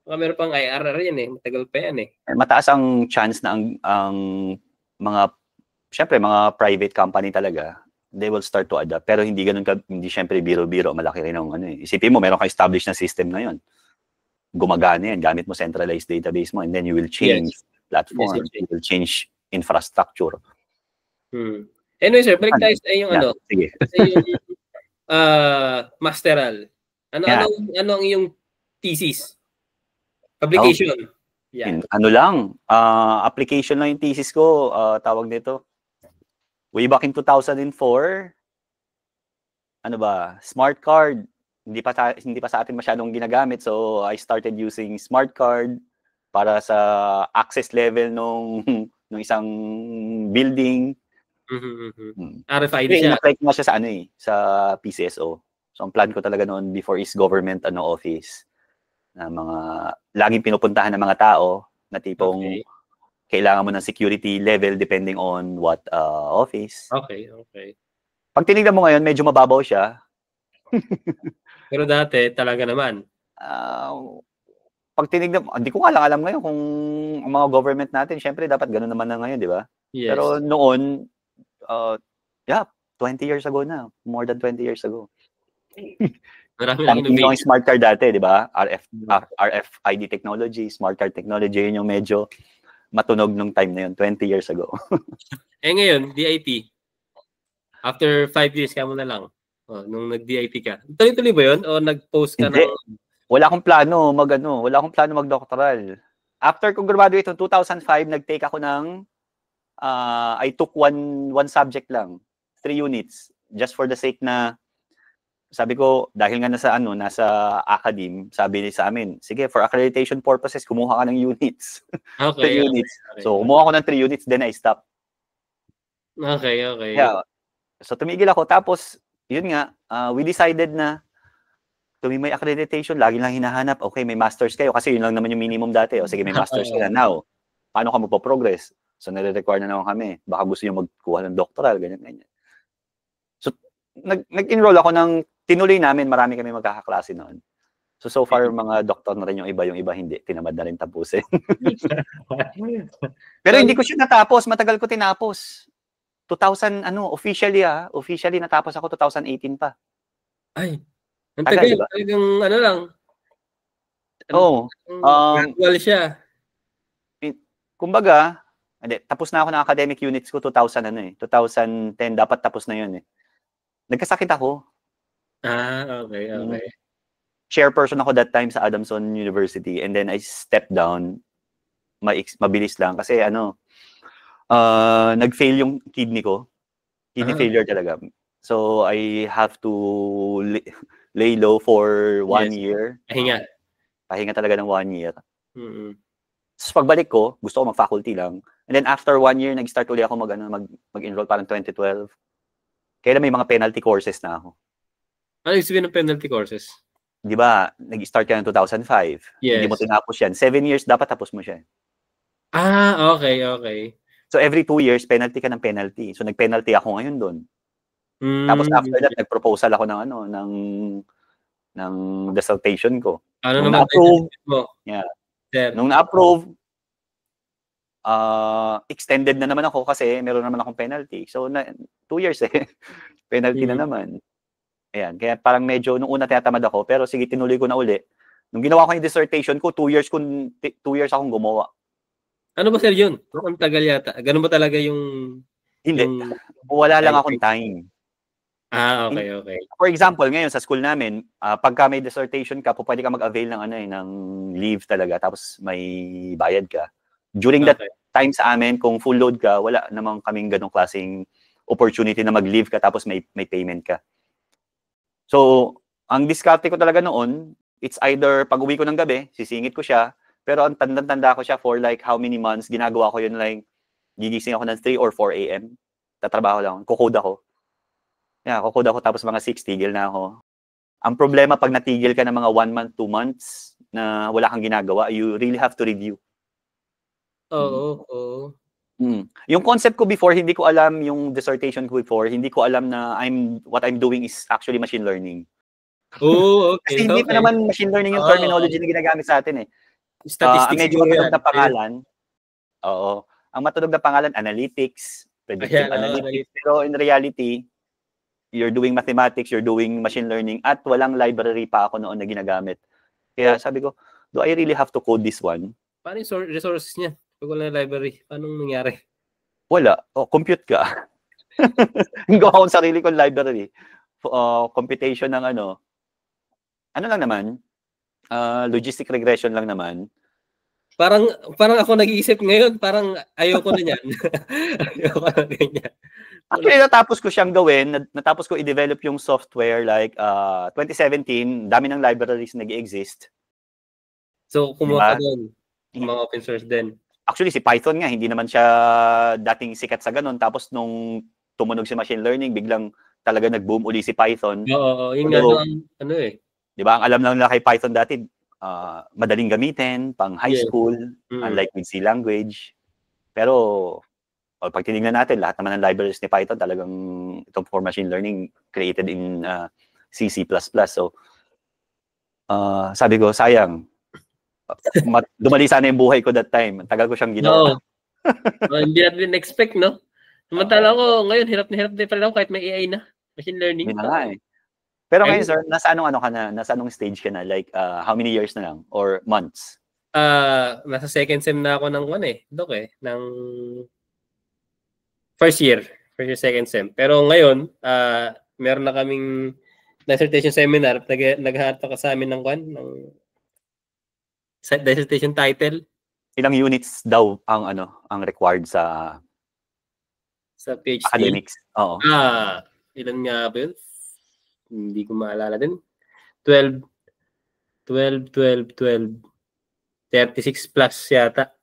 Baka meron pang IRR yan eh, matagal pa yan eh. Mataas ang chance na ang mga private company talaga, they will start to adapt. Pero hindi hindi syempre biro-biro, malaki rin ang Isipin mo, meron kang established na system ngayon. Gumagana yan, gamit mo centralized database mo, and then you will change platform, you will change infrastructure. Anyway, sir, balik tayo sa yung sige. Sa yung masteral. Ano ang iyong thesis? Publication. Application lang yung thesis ko, tawag nito. Way back in 2004, smart card. Hindi pa sa atin masyadong ginagamit, so I started using smart card para sa access level nung isang building. RFID siya. I-apply ko na siya sa PCSO. So ang plan ko talaga noon before is government office na mga laging pinupuntahan ng mga tao na tipong kailangan mo ng security level depending on what office. Okay. Pag tinignan mo ngayon, medyo mababaw siya. Pero dati talaga naman. Pag tinignan, hindi ko nga lang alam ngayon kung ang mga government natin, syempre dapat ganoon naman na ngayon, di ba? Yes. Pero noon, 20 years ago na. More than 20 years ago. Marami lang innovation. Yung smart card dati, di ba? RFID technology, smart card technology, yun yung medyo matunog nung time na yun, 20 years ago. Ngayon, DIP. After 5 years, kamo na lang. Nung nag-DIP ka. Tuloy-tuloy ba yun? O nag-post ka ng... Wala akong plano mag-doctoral. After ko graduate in 2005, nag-take ako ng I took one subject lang, 3 units, just for the sake na sabi ko, dahil nga nasa academe, sabi sa amin, sige, for accreditation purposes, kumuha ka ng units. Okay. 3 units. Okay. So, kumuha ako ng 3 units, then I stopped. Okay. Yeah. So, tumigil ako. Tapos, yun nga, we decided na tuwing may accreditation, lagi lang hinahanap, okay, may masters kayo kasi yun lang naman yung minimum dati. O sige, may masters ka na. Now, paano ka magpo-progress? So, nare-require na naman kami. Baka gusto nyo magkuha ng doctoral, ganyan. So, nag-enroll ako tinuloy namin, marami kami magkakaklase noon. So far, mga doktor na rin yung iba hindi. Tinamad na rin tapusin. Pero hindi ko siya natapos. Matagal ko tinapos. 2000, officially natapos ako 2018 pa. Ay, ang tagal, diba? Talagang lang. Oo. Gradual siya. Kumbaga, tapos na ako ng academic units ko 2010, dapat tapos na yun eh. Nagkasakit ako. Okay. Chairperson ako that time sa Adamson University, and then I stepped down. Mabilis lang kasi nag-fail yung kidney ko. Kidney failure talaga. So I have to lay low for 1 year. Pahinga talaga ng 1 year. So pagbalik ko, gusto ko mag-faculty lang. And then after 1 year, nag-start ulit ako mag-enroll parang 2012. Kaya may mga penalty courses na ako. Ano yung sabihin ng penalty courses? Di ba, nag-start ka ng 2005. Hindi mo tinapos yan. 7 years, dapat tapos mo siya. Okay. So every 2 years, penalty ka ng penalty. So nag-penalty ako ngayon doon. Tapos after that, nag-proposal ako ng dissertation ko. Ano naman na-approve mo? Yeah. Nung na-approve, extended na naman ako kasi meron naman akong penalty. So 2 years penalty na naman. Ayan, kaya parang medyo nung una tinatamad ako, pero sige, tinuloy ko na uli. Nung ginawa ko yung dissertation ko, 2 years akong gumawa. Ano ba sir yun? Ang tagal yata. Ganun ba talaga yung... Hindi. Wala lang akong time. Okay. For example, ngayon sa school namin, pagka may dissertation ka, pwede ka mag-avail ng leave talaga, tapos may bayad ka. During that time sa amin, kung full load ka, wala namang kaming ganong klaseng opportunity na mag-leave ka, tapos may payment ka. So, ang diskarte ko talaga noon, it's either pag-uwi ko ng gabi, sisingit ko siya, pero ang tanda ko siya for like how many months, ginagawa ko yun like, gigising ako ng 3 or 4 a.m. Tatrabaho lang, kukode ako. Kukode ako tapos mga 6, tigil na ako. Ang problema pag natigil ka ng mga 1 month, 2 months na wala kang ginagawa, you really have to review. Oo. Yung concept ko before, hindi ko alam yung dissertation ko before, hindi ko alam na what I'm doing is actually machine learning. Okay. Kasi hindi pa naman machine learning yung terminology na ginagamit sa atin eh. Statistics. Ang medyo matunog na pangalan, ang matunog na pangalan, analytics, predictive analytics. Pero in reality, you're doing mathematics, you're doing machine learning, at walang library pa ako noon na ginagamit. Kaya sabi ko, do I really have to code this one? Paano yung resources niya? Pag wala na library, paano nangyari? Wala. Compute ka. Gawa akong sarili kong library. Computation ng ano lang naman, logistic regression lang naman. Parang ako nag-iisip ngayon, parang ayoko na niyan. Ayoko na ganyan. Actually, natapos ko siyang gawin. Natapos ko i-develop yung software like 2017. Dami ng libraries nag-exist. So, kumuha ka doon. Mga open source din. Actually, si Python nga, hindi naman siya dating sikat sa ganun. Tapos nung tumunog si machine learning, biglang talaga nag-boom uli si Python. Oo, yung ano eh. Di ba? Ang alam lang nila kay Python dati, madaling gamitin, pang high school, unlike with C language. Pero, pag tinignan natin, lahat naman ng libraries ni Python talagang itong for machine learning created in C, C++. So, sabi ko, sayang. Dumali sana yung buhay ko that time. Tagal ko siyang ginawa. Hindi natin expect, no? Samantala ko, ngayon, hirap na pala ako kahit may AI na. Machine learning. Hindi na nga eh. Pero ngayon, sir, nasa anong stage ka na? Like, how many years na lang? Or months? Nasa second sem na ako ng ng first year, second sem. Pero ngayon, meron na kaming dissertation seminar, naghahanap ka sa amin ng dissertation title. Ilang units daw ang required sa PhD? Academics? Oo. Ilan nga ba yun? Hindi ko maalala din. 12. 36 plus yata.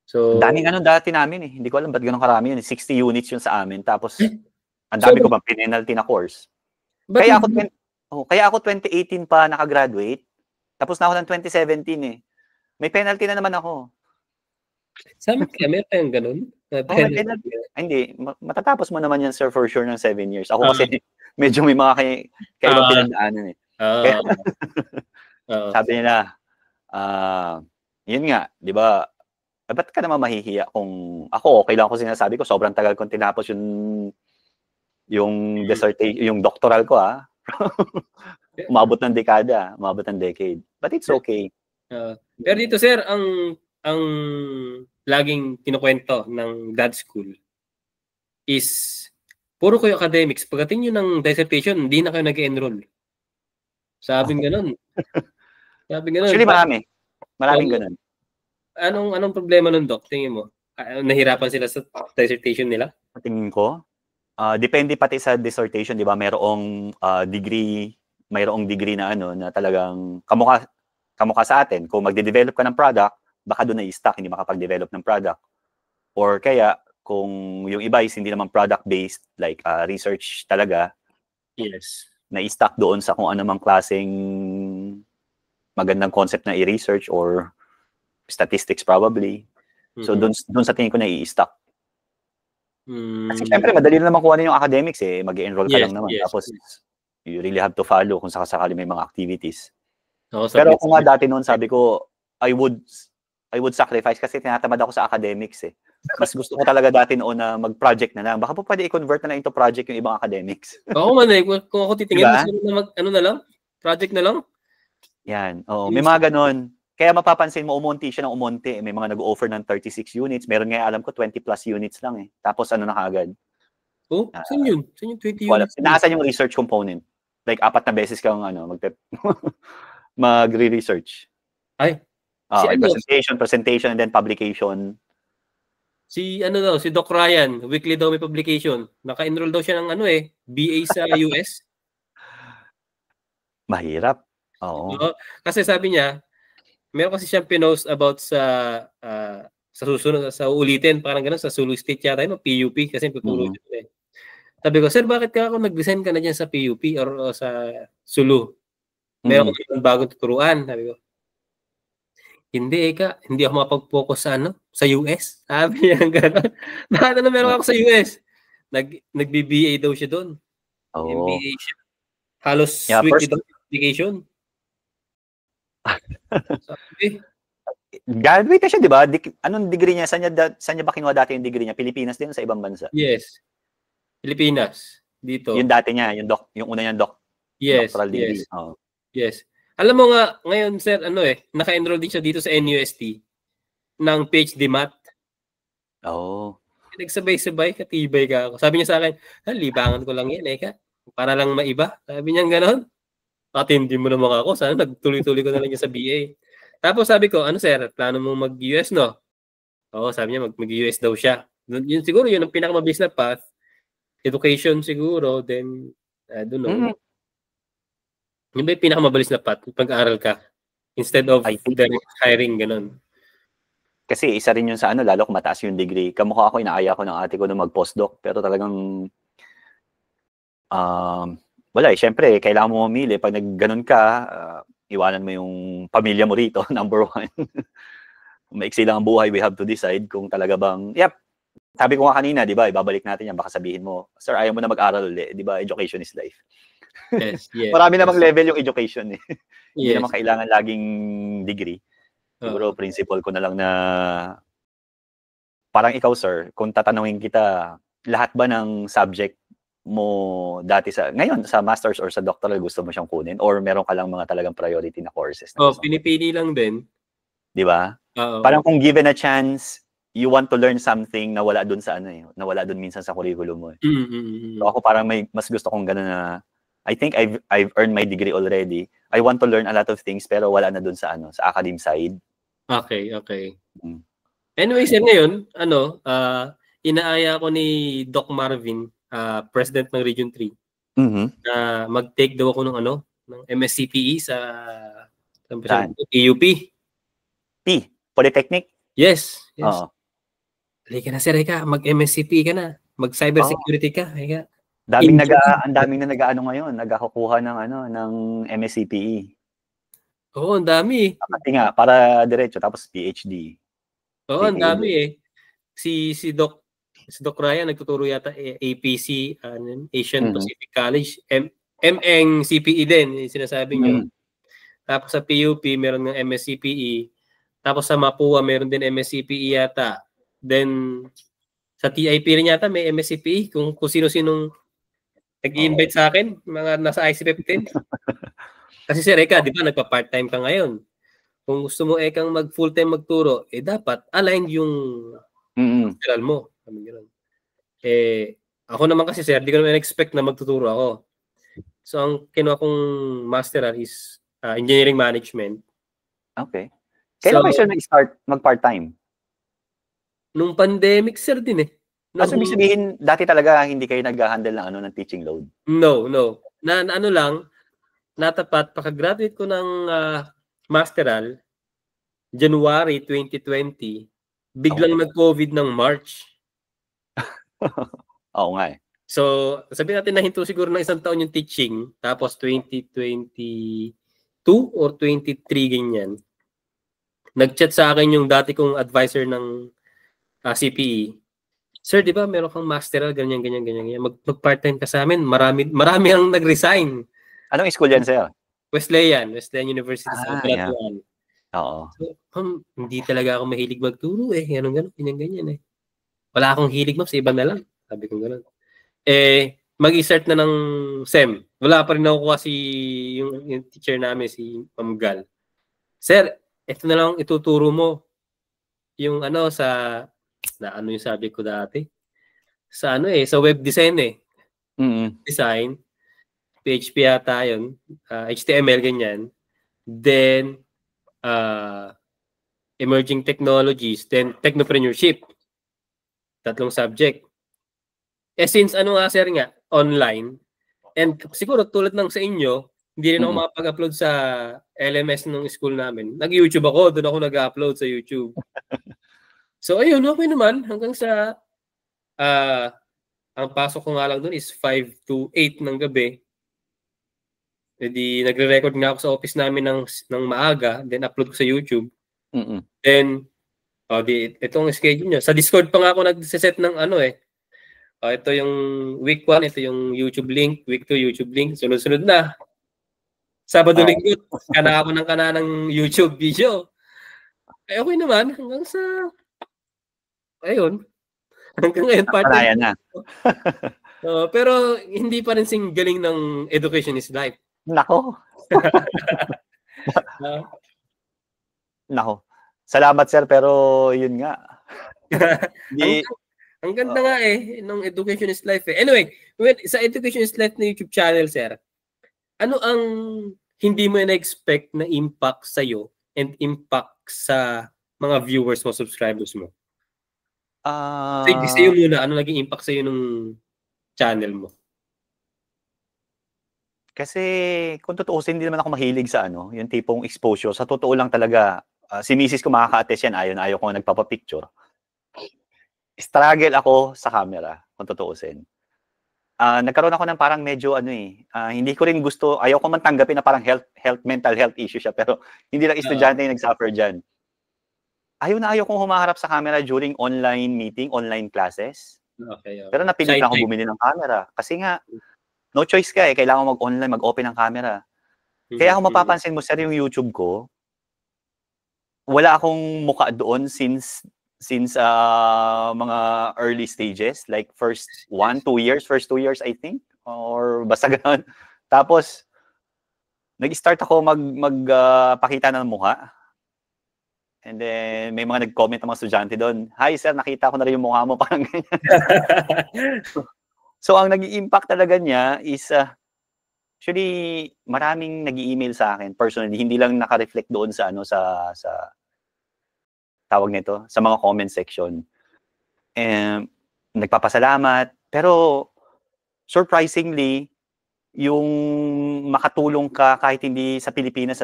So, daming dati namin eh. Hindi ko alam ba't ganun karami yun. 60 units yun sa amin. Tapos, ang dami ko bang penalty na course. Kaya ako, Oh, kaya ako 2018 pa nakagraduate. Tapos na ako ng 2017 eh. May penalty na naman ako. Sa amin kaya, meron tayong ganun. Oh, may penalty. Ay, hindi. Matatapos mo naman yan, sir, for sure ng 7 years. Ako kasi medyo may mga kaibang pinagdaanan eh. Kaya, sabi nila, yun nga, di ba, ba't ka naman mahihiya kung ako, okay lang ako sinasabi ko, sobrang tagal kong tinapos yung dissertation, yung doctoral ko umabot ng dekada, umabot ng decade. But it's okay. Pero dito, sir, ang laging kinukwento ng grad school is puro kayo academics. Pagdating nyo ng dissertation, hindi na kayo nag-enroll. Sabing ganun. Actually, maraming ganun. Anong problema nun, Doc? Tingin mo? Nahirapan sila sa dissertation nila? Tingin ko, depende pati sa dissertation, di ba? Mayroong degree na na talagang kamukha sa atin. Kung magde-develop ka ng product, baka doon na i-stuck, hindi makapag-develop ng product. Or kaya, kung yung iba is hindi naman product-based, like research talaga, yes, na i-stuck doon sa kung anumang klaseng magandang concept na i-research or statistics probably. So, doon sa tingin ko na i-stuck. Kasi syempre, madali na naman kuha na yung academics eh. Mag-enroll ka lang naman. Tapos, you really have to follow kung sakasakali may mga activities. Pero kung nga dati noon, sabi ko, I would sacrifice kasi tinatamad ako sa academics eh. Mas gusto ko talaga dati noon na mag-project na lang. Baka po pwede i-convert na lang into project yung ibang academics. Oo man eh. Kung ako titingin, diba? Ano na lang? Project na lang? Yan. Oo. May mga ganon. Kaya mapapansin mo, umunti siya ng umunti. May mga nag-offer ng 36 units. Meron nga, alam ko, 20 plus units lang eh. Tapos ano na kagad? Oh, saan yun? Saan yung 20 units? Naasan yung research component? Like, 4 na beses kang magre-research. Ay. Presentation, and then publication. Si Doc Ryan, weekly daw may publication. Naka-enroll daw siya ng BA sa US. Mahirap. Oo. Kasi sabi niya, meron kasi siyang pinost about sa susunod, sa ulitin, parang gano'n, sa Sulu State yata, PUP, kasi pupuro ito eh. Sabi ko, sir, bakit ka ako nag-design ka na dyan sa PUP or sa Sulu? Meron ko bagong tuturuan, sabi ko. Hindi, hindi ako mapag-focus sa US. Sabi niya gano'n. Bakit meron ako sa US? Nag-BBA daw siya doon. MBA siya. Halos weekly application. Sabi. Graduate na siya, di ba? Anong degree niya? Saan niya ba kinuha dati yung degree niya? Pilipinas din sa ibang bansa? Yes. Pilipinas. Dito. Yung dati niya, yung una niyang doctoral degree. Yes. Yes. Alam mo nga, ngayon, sir, naka-enroll din siya dito sa NUST ng PhD Math. Nagsabay-sabay, katibay ka ako. Sabi niya sa akin, libangan ko lang yan, para lang maiba. Sabi niya gano'n. Hindi mo naman ako. Sana nagtuloy-tuloy ko na lang niya sa BA. Tapos sabi ko, sir, plano mo mag-US, no? Oo, sabi niya, mag-US daw siya. Yun siguro, yun ang pinakamabilis na path. Education siguro, then, I don't know. Yun ba yung pinakamabilis na path? Pag-aaral ka. Instead of direct hiring, ganun. Kasi isa rin yun sa lalo kung mataas yung degree. Kamukha ako, inaaya ko ng ate ko na mag-postdoc. Pero talagang, wala eh. Syempre, kailangan mo mamili. Pag nag-ganun ka, iwanan mo yung pamilya mo rito, number 1. Maiksi lang ang buhay, we have to decide kung talaga bang, sabi ko nga kanina, di ba, ibabalik natin yan, baka sabihin mo, sir, ayaw mo na mag-aral ulit, di ba, education is life. Yes. Marami namang level yung education eh. Hindi naman kailangan laging degree. Siguro, principle ko na lang na, parang ikaw, sir, kung tatanungin kita, lahat ba ng subject mo dati ngayon sa master's or sa doctoral gusto mo siyang kunin or meron ka lang mga talagang priority na courses na pinipili lang din, di ba? Parang kung given a chance you want to learn something na wala doon sa na wala doon minsan sa curriculum mo. So ako parang mas gusto kong gano'n na I think I've earned my degree already. I want to learn a lot of things pero wala na doon sa sa academic side. Okay. Anyway, sir, ngayon, inaaya ko ni Doc Marvin, President ng Region 3, na mag-take daw ako ng MSCPE sa PUP. Polytechnic? Yes. Halika na, sir, mag-MSCPE ka na. Mag-cybersecurity ka. Ang daming na nag-aano ngayon, nagkukuha ng ng MSCPE. Oo, ang dami. Kasi nga para diretso tapos PhD. Oo, ang dami eh. Si Doc Ryan nagtuturo yata APC, Asian Pacific College, MN CPE din, yung sinasabi niyo. Tapos sa PUP meron ng MSCPE. Tapos sa Mapua meron din MSCPE yata. Then sa TIP rin yata may MSCPE kung sino-sinong nag-i-invite sa akin, mga nasa IC15. Kasi Sir Eka, di ba nagpa-part-time ka ngayon? Kung gusto mo Ekang mag-full-time magturo, dapat aligned yung masteral mo. Ako naman kasi Sir, di ko naman expect na magtuturo ako. So ang kinuha kong masteral is engineering management. Okay. Kailan kayo Sir nag-start mag-part-time? Nung pandemic Sir din eh. So ibig sabihin, dati talaga hindi kayo nag-handle ng teaching load? No. Na ano lang, natapat, pagka-graduate ko ng masteral, January 2020, biglang nag-COVID ng March. Oo nga eh. So, sabihin natin na hinto siguro ng 1 taon yung teaching, tapos 2022 or 23 ganyan. Nag-chat sa akin yung dati kong advisor ng CPE. Sir, di ba meron kang masteral, ganyan. Mag-part-time ka sa amin. Marami ang nag-resign. Anong school yan sa'yo? Wesleyan University sa Cabanatuan. Oo. So, hindi talaga ako mahilig magturo eh. Ganyan eh. Wala akong hilig sa iba na lang. Sabi ko gano'n. Mag-i-start na ng SEM. Wala pa rin nakukuha yung teacher namin, si Ma'am Gal. Sir, ito na lang ituturo mo. Yung sa yung sabi ko dati? Sa sa web design eh. Design. PHP yata yun. HTML, ganyan. Then, emerging technologies. Then, technopreneurship. 3 subject. Since Sir nga, online, and siguro tulad ng sa inyo, hindi rin ako makapag-upload sa LMS ng school namin. Nag-YouTube ako, doon ako nag-upload sa YouTube. So ayun, okay naman hanggang sa ang pasok ko nga lang doon is 5 to 8 ng gabi. Nagre-record nga ako sa office namin ng maaga, then upload ko sa YouTube. Then itong schedule niya. Sa Discord pa nga ako nag-set ng ito yung week 1, ito yung YouTube link, week 2 YouTube link, sunod-sunod na. Sabado linggo, kana ako ng YouTube video. Okay naman hanggang sa ayun. Hanggang ngayon part-time na. Pero hindi pa rin sing galing ng Education is Life. Nako. Salamat Sir, pero yun nga. Ang ganda nga ng Education is Life eh. Anyway, sa Education is Life na YouTube channel, Sir, ano ang hindi mo na-expect na impact sa'yo and impact sa mga viewers mo, subscribers mo? Sa'yo muna, ano naging impact sa'yo nung channel mo? Kasi kung tutuusin, hindi naman ako mahilig sa yung tipong exposure. Sa totoo lang talaga, si misis ko makaka-attest yan, ayaw ko nagpapapicture. Struggle ako sa camera, kung tutuusin. Nagkaroon ako ng parang medyo hindi ko rin gusto, ayaw ko man tanggapin na parang mental health issue siya, pero hindi lang estudyante yung nag-suffer dyan. Ayaw kong humaharap sa camera during online meeting, online classes. Okay. Pero napilit ako bumili ng camera. Kasi nga, no choice ka kailangan mag-online, mag-open ng camera. Kaya kung mapapansin mo, Sir, yung YouTube ko, wala akong mukha doon since mga early stages, like first 2 years I think, or basta gano'n. Tapos nag-start ako magpakita ng mukha, and then may mga nag-comment ng mga estudyante doon, "Hi Sir, nakita ko na rin yung mukha mo," parang ganyan. So ang nag-i-impact talaga niya is actually maraming nag-i-email sa akin personally, hindi lang naka-reflect doon sa sa tawag nito, sa mga comment section. Nagpapasalamat, pero surprisingly, yung makatulong ka kahit hindi sa Pilipinas,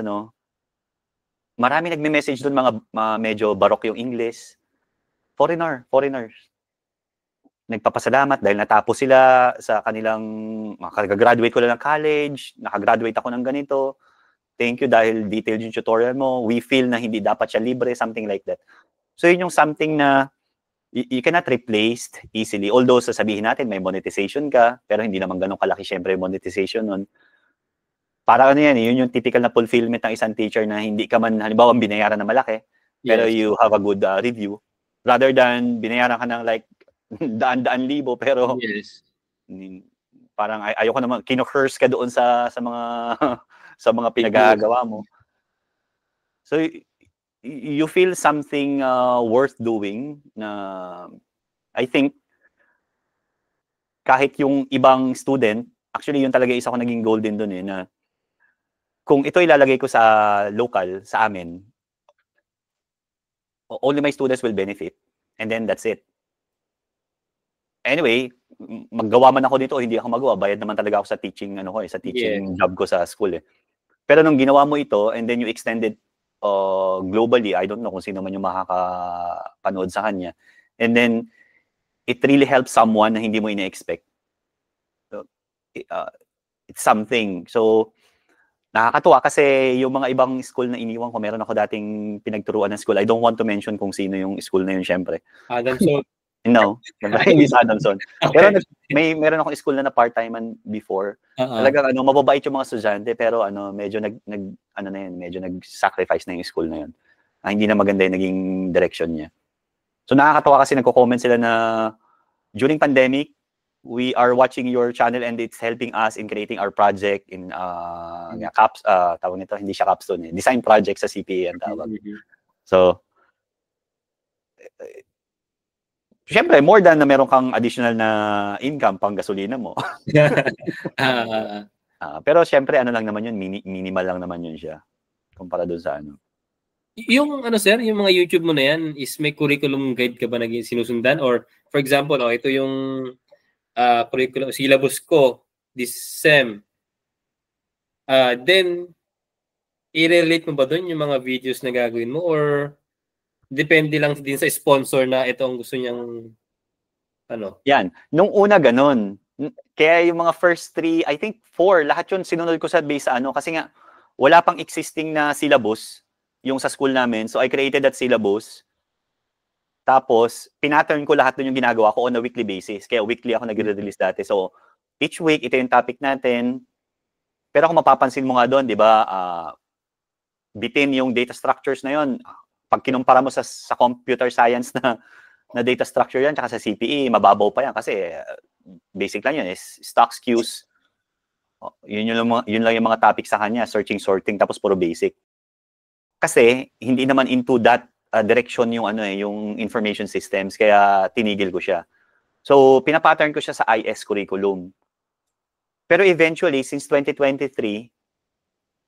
marami nagme-message doon, mga medyo barok yung English. Foreigners. nagpapasalamat dahil natapos sila sa kanilang, makagraduate ko lang ng college, nakagraduate ako ng ganito. Thank you dahil detailed yung tutorial mo. We feel na hindi dapat siya libre, something like that. So yun yung something na you cannot replace easily. Although sasabihin natin may monetization ka, pero hindi naman ganun kalaki syempre monetization nun. Para ano yan, yun yung typical na fulfillment ng isang teacher na hindi ka man, halimbawa, binayaran na malaki, pero you have a good review. Rather than binayaran ka ng like daan-daan libo, pero parang ayoko naman, kino-curse ka doon sa mga sa mga pinagagawa mo. So you feel something worth doing na I think kahit yung ibang student, actually yun talaga isa ko naging goal din doon na kung ito ilalagay ko sa local, sa amin, only my students will benefit and then that's it. Anyway, maggawa man ako dito, hindi ako magawa, bayad naman talaga ako sa teaching sa teaching job ko sa school eh. Pero nung ginawa mo ito and then you extended globally, I don't know kung sino man yung makakapanood sa kanya. And then it really helps someone na hindi mo ina-expect. So, it's something. So nakakatuwa kasi yung mga ibang school na iniwan ko, meron ako dating pinagturuan ng school. I don't want to mention kung sino yung school na yun, syempre. Adamson. No, hindi sa Adamson. Okay. Pero meron akong school na part-time before. Talagang mababait yung mga estudyante, pero medyo medyo nag-sacrifice na yung school na yun. Hindi na maganda yung naging direction niya. So nakakatawa kasi nagko-comment sila na during pandemic, we are watching your channel and it's helping us in creating our project in tawag nito, hindi siya capstone design project sa CPA ang tawag. So siyempre, more than na meron kang additional na income pang gasolina mo. Pero siyempre, lang naman yun, minimal lang naman yun siya. Kumpara doon sa Yung sir, yung mga YouTube mo na yan, is may curriculum guide ka ba naging sinusundan? Or, for example, ito yung curriculum, syllabus ko, this SEM. Then, i-relate mo ba doon yung mga videos na gagawin mo? Or, depende lang din sa sponsor na ito ang gusto niyang Yan. Nung una ganun. Kaya yung mga first 3, I think 4, lahat yun sinunod ko sa base sa kasi nga wala pang existing na syllabus yung sa school namin. So I created that syllabus. Tapos pinattern ko lahat dun yung ginagawa ko on a weekly basis. Kaya weekly ako nagre-release dati. So each week ito yung topic natin. Pero kung mapapansin mo nga doon, 'di ba? Bitin yung data structures na yon. Pag kinumpara mo sa computer science na data structure yan, tsaka sa CPE, mababaw pa yan kasi basic lang yun is stocks, queues. Yun lang yung mga topic sa kanya, searching, sorting, tapos puro basic. Kasi hindi naman into that direction yung yung information systems, kaya tinigil ko siya. So pinapattern ko siya sa IS curriculum. Pero eventually, since 2023,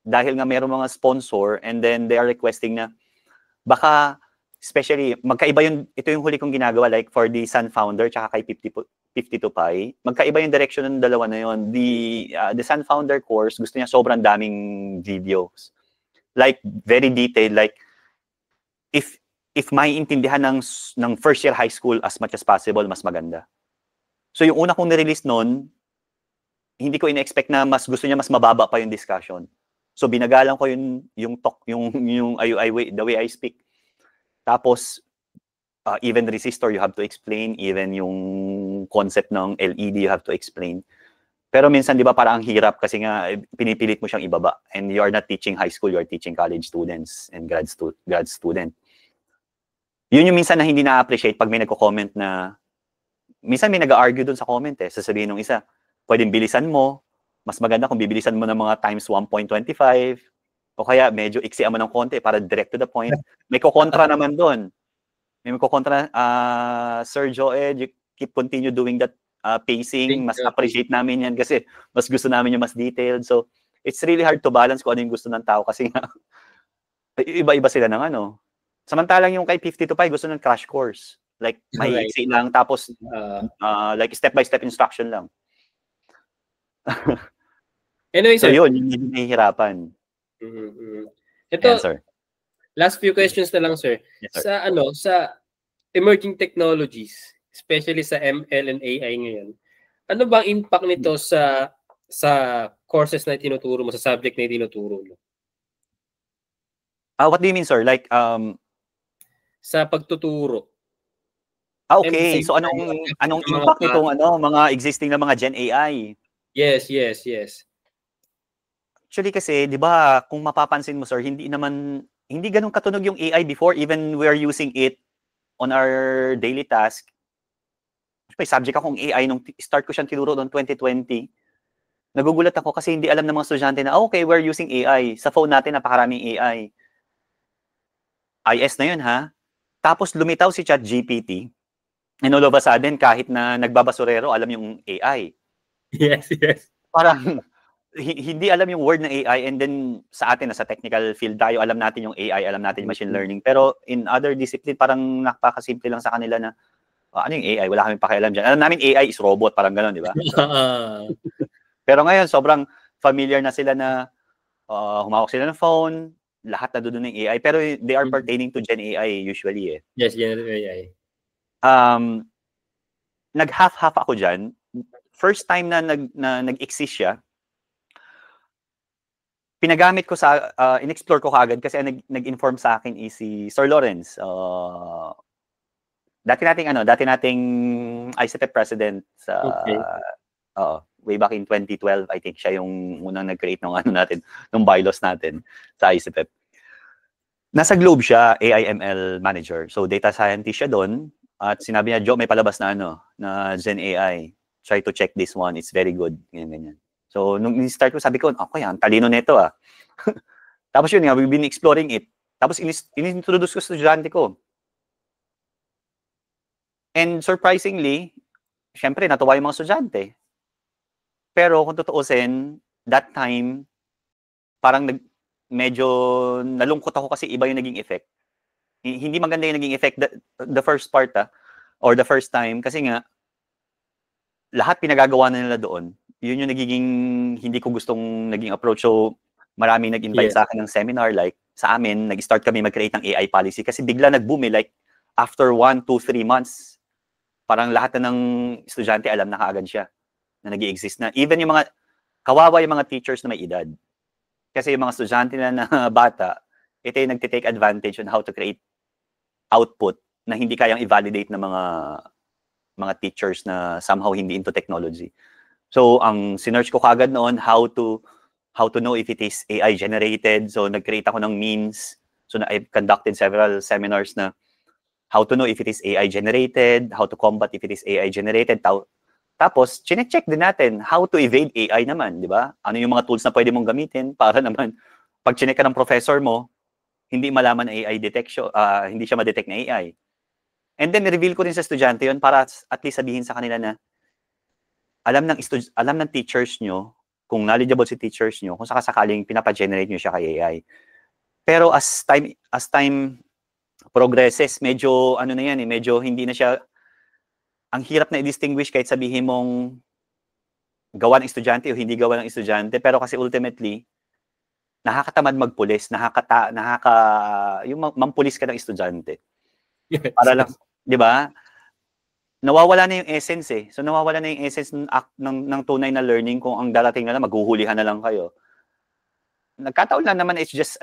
dahil nga mayroong mga sponsor and then they are requesting na baka, especially, ito yung huli kong ginagawa, like for the Sun Founder tsaka kay 52Pi, magkaiba yung direction ng dalawa na yun. The Sun Founder course, gusto niya sobrang daming videos. Like, very detailed, like, if maiintindihan ng first year high school as much as possible, mas maganda. So yung una kong nirelease nun, hindi ko ina-expect na gusto niya mas mababa pa yung discussion. So binagalan ko yung talk, yung the way I speak. Tapos even resistor you have to explain, even yung concept ng LED you have to explain. Pero minsan 'di ba parang ang hirap kasi nga pinipilit mo siyang ibaba and you are not teaching high school, you are teaching college students and grad student. Yun yung minsan na hindi na-appreciate pag may nagko-comment na minsan may nag-argue dun sa comment sasabihin ng isa, pwedeng bilisan mo, mas maganda kung bibilisan mo ng mga times 1.25 o kaya medyo iksian mo ng konti para direct to the point. May kukontra naman doon. May kukontra, Sir Joed, you continue doing that pacing. Mas appreciate namin yan kasi mas gusto namin yung mas detailed. So, it's really hard to balance kung ano yung gusto ng tao kasi nga, iba-iba sila ng Samantalang yung kay 52 Pi gusto ng crash course. Like, may iksi lang tapos like step-by-step instruction lang. Anyway, so sir. Yun, yung nahihirapan. Ito, answer. Last few questions na lang, sir. Yes, sir. Sa emerging technologies, especially sa ML and AI ngayon. Ano bang impact nito sa courses na tinuturo mo, sa subject na tinuturo mo? What do you mean, sir? Like, sa pagtuturo. okay. So anong impact nitong mga existing na mga Gen AI? Yes. Actually kasi, 'di ba, kung mapapansin mo, sir, hindi ganun katunog yung AI before, even we are using it on our daily task. May subject akong AI nung start ko siyang tinuro noong 2020. Nagugulat ako kasi hindi alam ng mga estudyante na, okay, we're using AI. Sa phone natin, napakaraming AI. IS na yun, ha? Tapos lumitaw si ChatGPT. And all of a sudden, kahit na nagbabasurero, alam yung AI. Yes. Parang hindi alam yung word ng AI, and then sa atin, sa technical field tayo, alam natin yung AI, alam natin machine learning. Pero in other discipline, parang napakasimple lang sa kanila na, ano yung AI? Wala kaming pakialam dyan. Alam namin AI is robot, parang gano'n, di ba? Pero ngayon, sobrang familiar na sila na humawak sila ng phone, lahat na doon ng AI. Pero they are pertaining to Gen AI usually. Yes, Gen AI. Nag-half-half ako dyan. First time na nag-exist siya, pinagamit ko in-explore ko kaagad kasi nag-inform sa akin is si Sir Lawrence. Dati nating ICTEP president sa way back in 2012, I think siya yung unang nag-create ng bylaws natin sa ICTEP. Nasa Globe siya, AI/ML manager. So data scientist siya doon at sinabi niya, "Joe, may palabas na Gen AI. Try to check this one. It's very good." Ganyan. So nung start ko, sabi ko, okay, ang talino nito ah. Tapos yun nga, we've been exploring it. Tapos in-introduce ko sa estudyante ko. And surprisingly, syempre natuwa yung mga estudyante. Pero kung tutuusin, that time, parang medyo nalungkot ako kasi iba yung naging effect. Hindi maganda yung naging effect the first part or the first time kasi nga lahat pinagagawa na nila doon. Yun yung nagiging hindi ko gustong naging approach. So maraming nag-invite sa akin ng seminar, like sa amin, nag-start kami mag-create ng AI policy kasi bigla nag-boom like after 1, 2, 3 months, parang lahat na ng estudyante alam na kaagad siya na nag-i-exist na. Even yung mga kawawa yung mga teachers na may edad. Kasi yung mga estudyante na bata, ito yung nagtitake advantage on how to create output na hindi kayang i-validate ng mga teachers na somehow hindi into technology. So, ang sinearch ko kagad noon, how to know if it is AI generated. So, nag-create ako ng means. So, I've conducted several seminars na how to know if it is AI generated, how to combat if it is AI generated. Tapos, chinecheck din natin how to evade AI naman, di ba? Ano yung mga tools na pwede mong gamitin para naman, pag chineck ka ng professor mo, hindi malaman AI detection, hindi siya ma-detect na AI. And then, reveal ko rin sa estudyante yun para at least sabihin sa kanila na alam ng teachers nyo, kung knowledgeable si teachers nyo, kung sakasakaling pinapa-generate nyo siya kay AI. Pero as time progresses, medyo ano na yan medyo hindi na siya, ang hirap na i-distinguish kahit sabihin mong gawa ng estudyante o hindi gawa ng estudyante, pero kasi ultimately, nakakatamad magpulis, yung mampulis ka ng estudyante. Yes. Para lang, di ba? Nawawala na yung essence eh. So nawawala na yung essence ng tunay na learning kung ang darating na lang, maghuhulihan na lang kayo. Nagkataon lang naman, it's just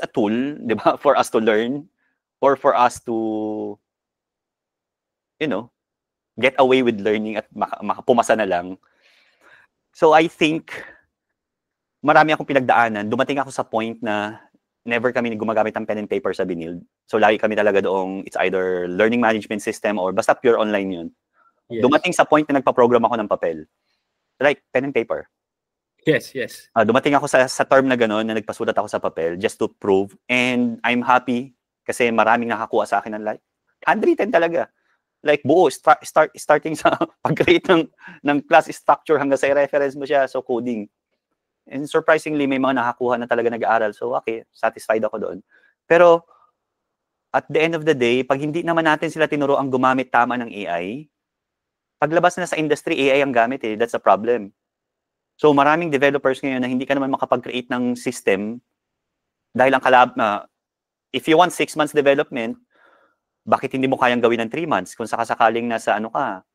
a tool, di ba, for us to learn or for us to get away with learning at makapumasa na lang. So I think marami akong pinagdaanan. Dumating ako sa point na never kami gumagamit ng pen and paper sa Binild. So lagi kami talaga doong it's either learning management system or basta pure online yun. Yes. Dumating sa point na nagpa-program ako ng papel. Like pen and paper. Yes. Dumating ako sa term na gano'n na nagpasulat ako sa papel just to prove. And I'm happy kasi maraming nakakuha sa akin ng like handwritten talaga. Like buo, starting sa pag-create ng class structure hanggang sa i-reference mo siya, so coding. And surprisingly, may mga nakakuha na talaga nag-aaral. So okay, satisfied ako doon. Pero at the end of the day, pag hindi naman natin sila tinuro ang gumamit tama ng AI, paglabas na sa industry, AI ang gamit eh. That's a problem. So maraming developers ngayon na hindi ka naman makapag-create ng system dahil ang if you want 6 months development, bakit hindi mo kayang gawin ng 3 months kung sakasakaling nasa ano ka,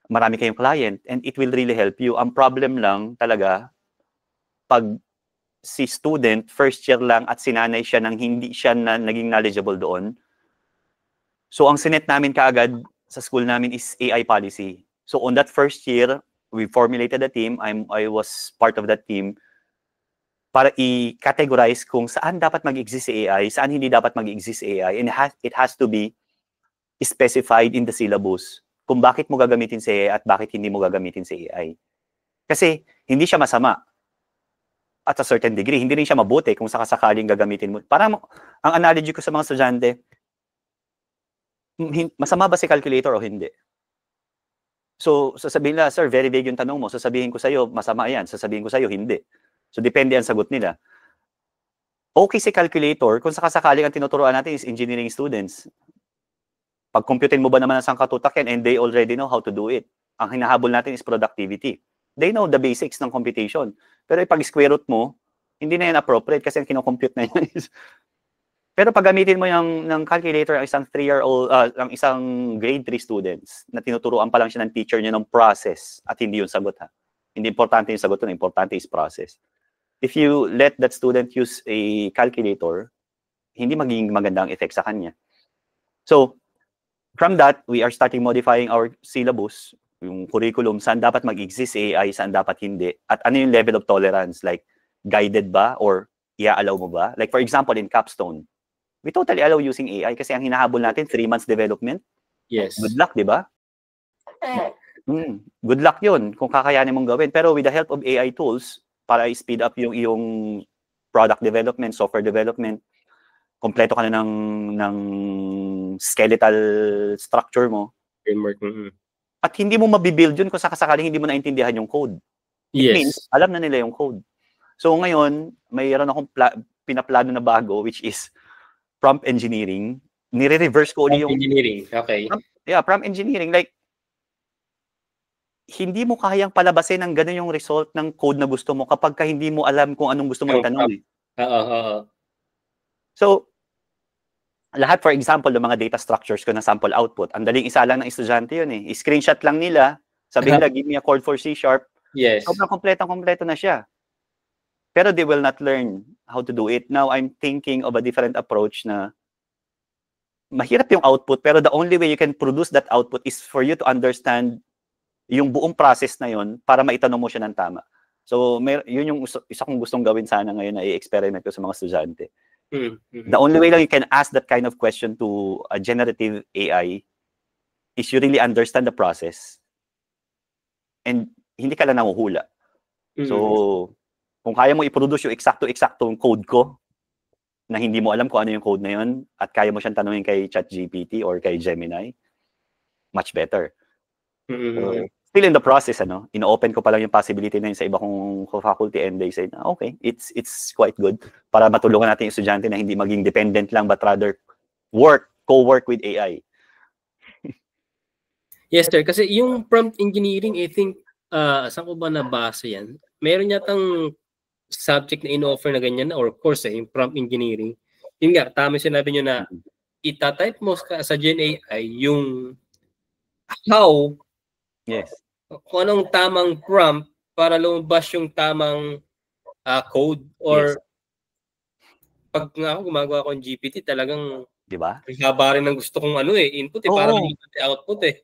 marami kayong client, and it will really help you. Ang problem lang talaga, pag si student, first year lang at sinanay siya ng hindi siya naging knowledgeable doon. So ang sinet namin kaagad sa school namin is AI policy. So on that first year, we formulated a team. I was part of that team para i-categorize kung saan dapat mag-exist si AI, saan hindi dapat mag-exist si AI, and it has to be specified in the syllabus kung bakit mo gagamitin si AI at bakit hindi mo gagamitin si AI. Kasi hindi siya masama at a certain degree. Hindi rin siya mabuti kung sakasakaling gagamitin mo. Parang ang analogy ko sa mga estudyante, masama ba si calculator o hindi? So, sasabihin nila, sir, very vague yung tanong mo. Sasabihin ko sa'yo, masama yan. Sasabihin ko sa'yo, hindi. So, depende ang sagot nila. Okay si calculator kung sakasakaling ang tinuturuan natin is engineering students. Pag-computein mo ba naman ang sangkatutak yan and they already know how to do it. Ang hinahabol natin is productivity. They know the basics ng computation. Pero pag-square root mo, hindi na yan appropriate kasi ang kinocompute na yan is... Pero pag gamitin mo ng calculator ang isang 3-year-old, ang isang grade 3 students na tinuturuan pa lang siya ng teacher niya ng process at hindi yung sagot ha. Hindi importante yung sagot doon, importante is process. If you let that student use a calculator, hindi magiging magandang effect sa kanya. So, from that, we are starting modifying our syllabus, yung curriculum, saan dapat mag-exist AI, saan dapat hindi, at ano yung level of tolerance, like guided ba or i-allow mo ba? Like for example, in Capstone, we totally allow using AI kasi ang hinahabol natin, 3 months development. Yes. Good luck, di ba? Good luck yun kung kakayanin mong gawin. Pero with the help of AI tools, para i-speed up yung iyong product development, software development, kompleto ka na ng skeletal structure mo. Framework. At hindi mo mabibuild yun kung sakasakaling hindi mo naintindihan yung code. It means, alam na nila yung code. So ngayon, mayroon akong pinaplano na bago, which is prompt engineering. Nire-reverse ko ulit yung... Engineering, okay. Prompt engineering. Like, hindi mo kayang palabasin ng gano'n yung result ng code na gusto mo kapag hindi mo alam kung anong gusto mo itanong. So, lahat, for example, ng mga data structures ko ng sample output, ang daling isa lang ng estudyante yun eh. I-screenshot lang nila, sabihin nila, give me a code for C#. Yes. Sobrang kompleto na siya. Pero they will not learn how to do it. Now, I'm thinking of a different approach na mahirap yung output, pero the only way you can produce that output is for you to understand yung buong process na yun para maitanong mo siya ng tama. So, yun yung isa kong gustong gawin sana ngayon na i-experiment ko sa mga estudyante. The only way lang you can ask that kind of question to a generative AI is you really understand the process and hindi ka lang nanguhula. So, kung kaya mo i-produce yung eksakto-eksaktong code ko na hindi mo alam kung ano yung code na yun at kaya mo siyang tanungin kay ChatGPT or kay Gemini, much better. So, still in the process, ino-open ko pa lang yung possibility na yun sa iba kong faculty and they say, okay, it's quite good para matulungan natin yung estudyante na hindi maging dependent lang but rather co-work with AI. Yes, sir. Kasi yung prompt engineering, I think, saan ko ba nabasa yan? Meron yatang subject na in-offer na ganyan or course yung prompt engineering. Yun nga, tama sinabi nyo na itatype mo sa Gen AI yung how kung anong tamang prompt para lumabas yung tamang code or pag nga ako gumagawa ko ng GPT talagang diba? Haba rin ng gusto kong input para output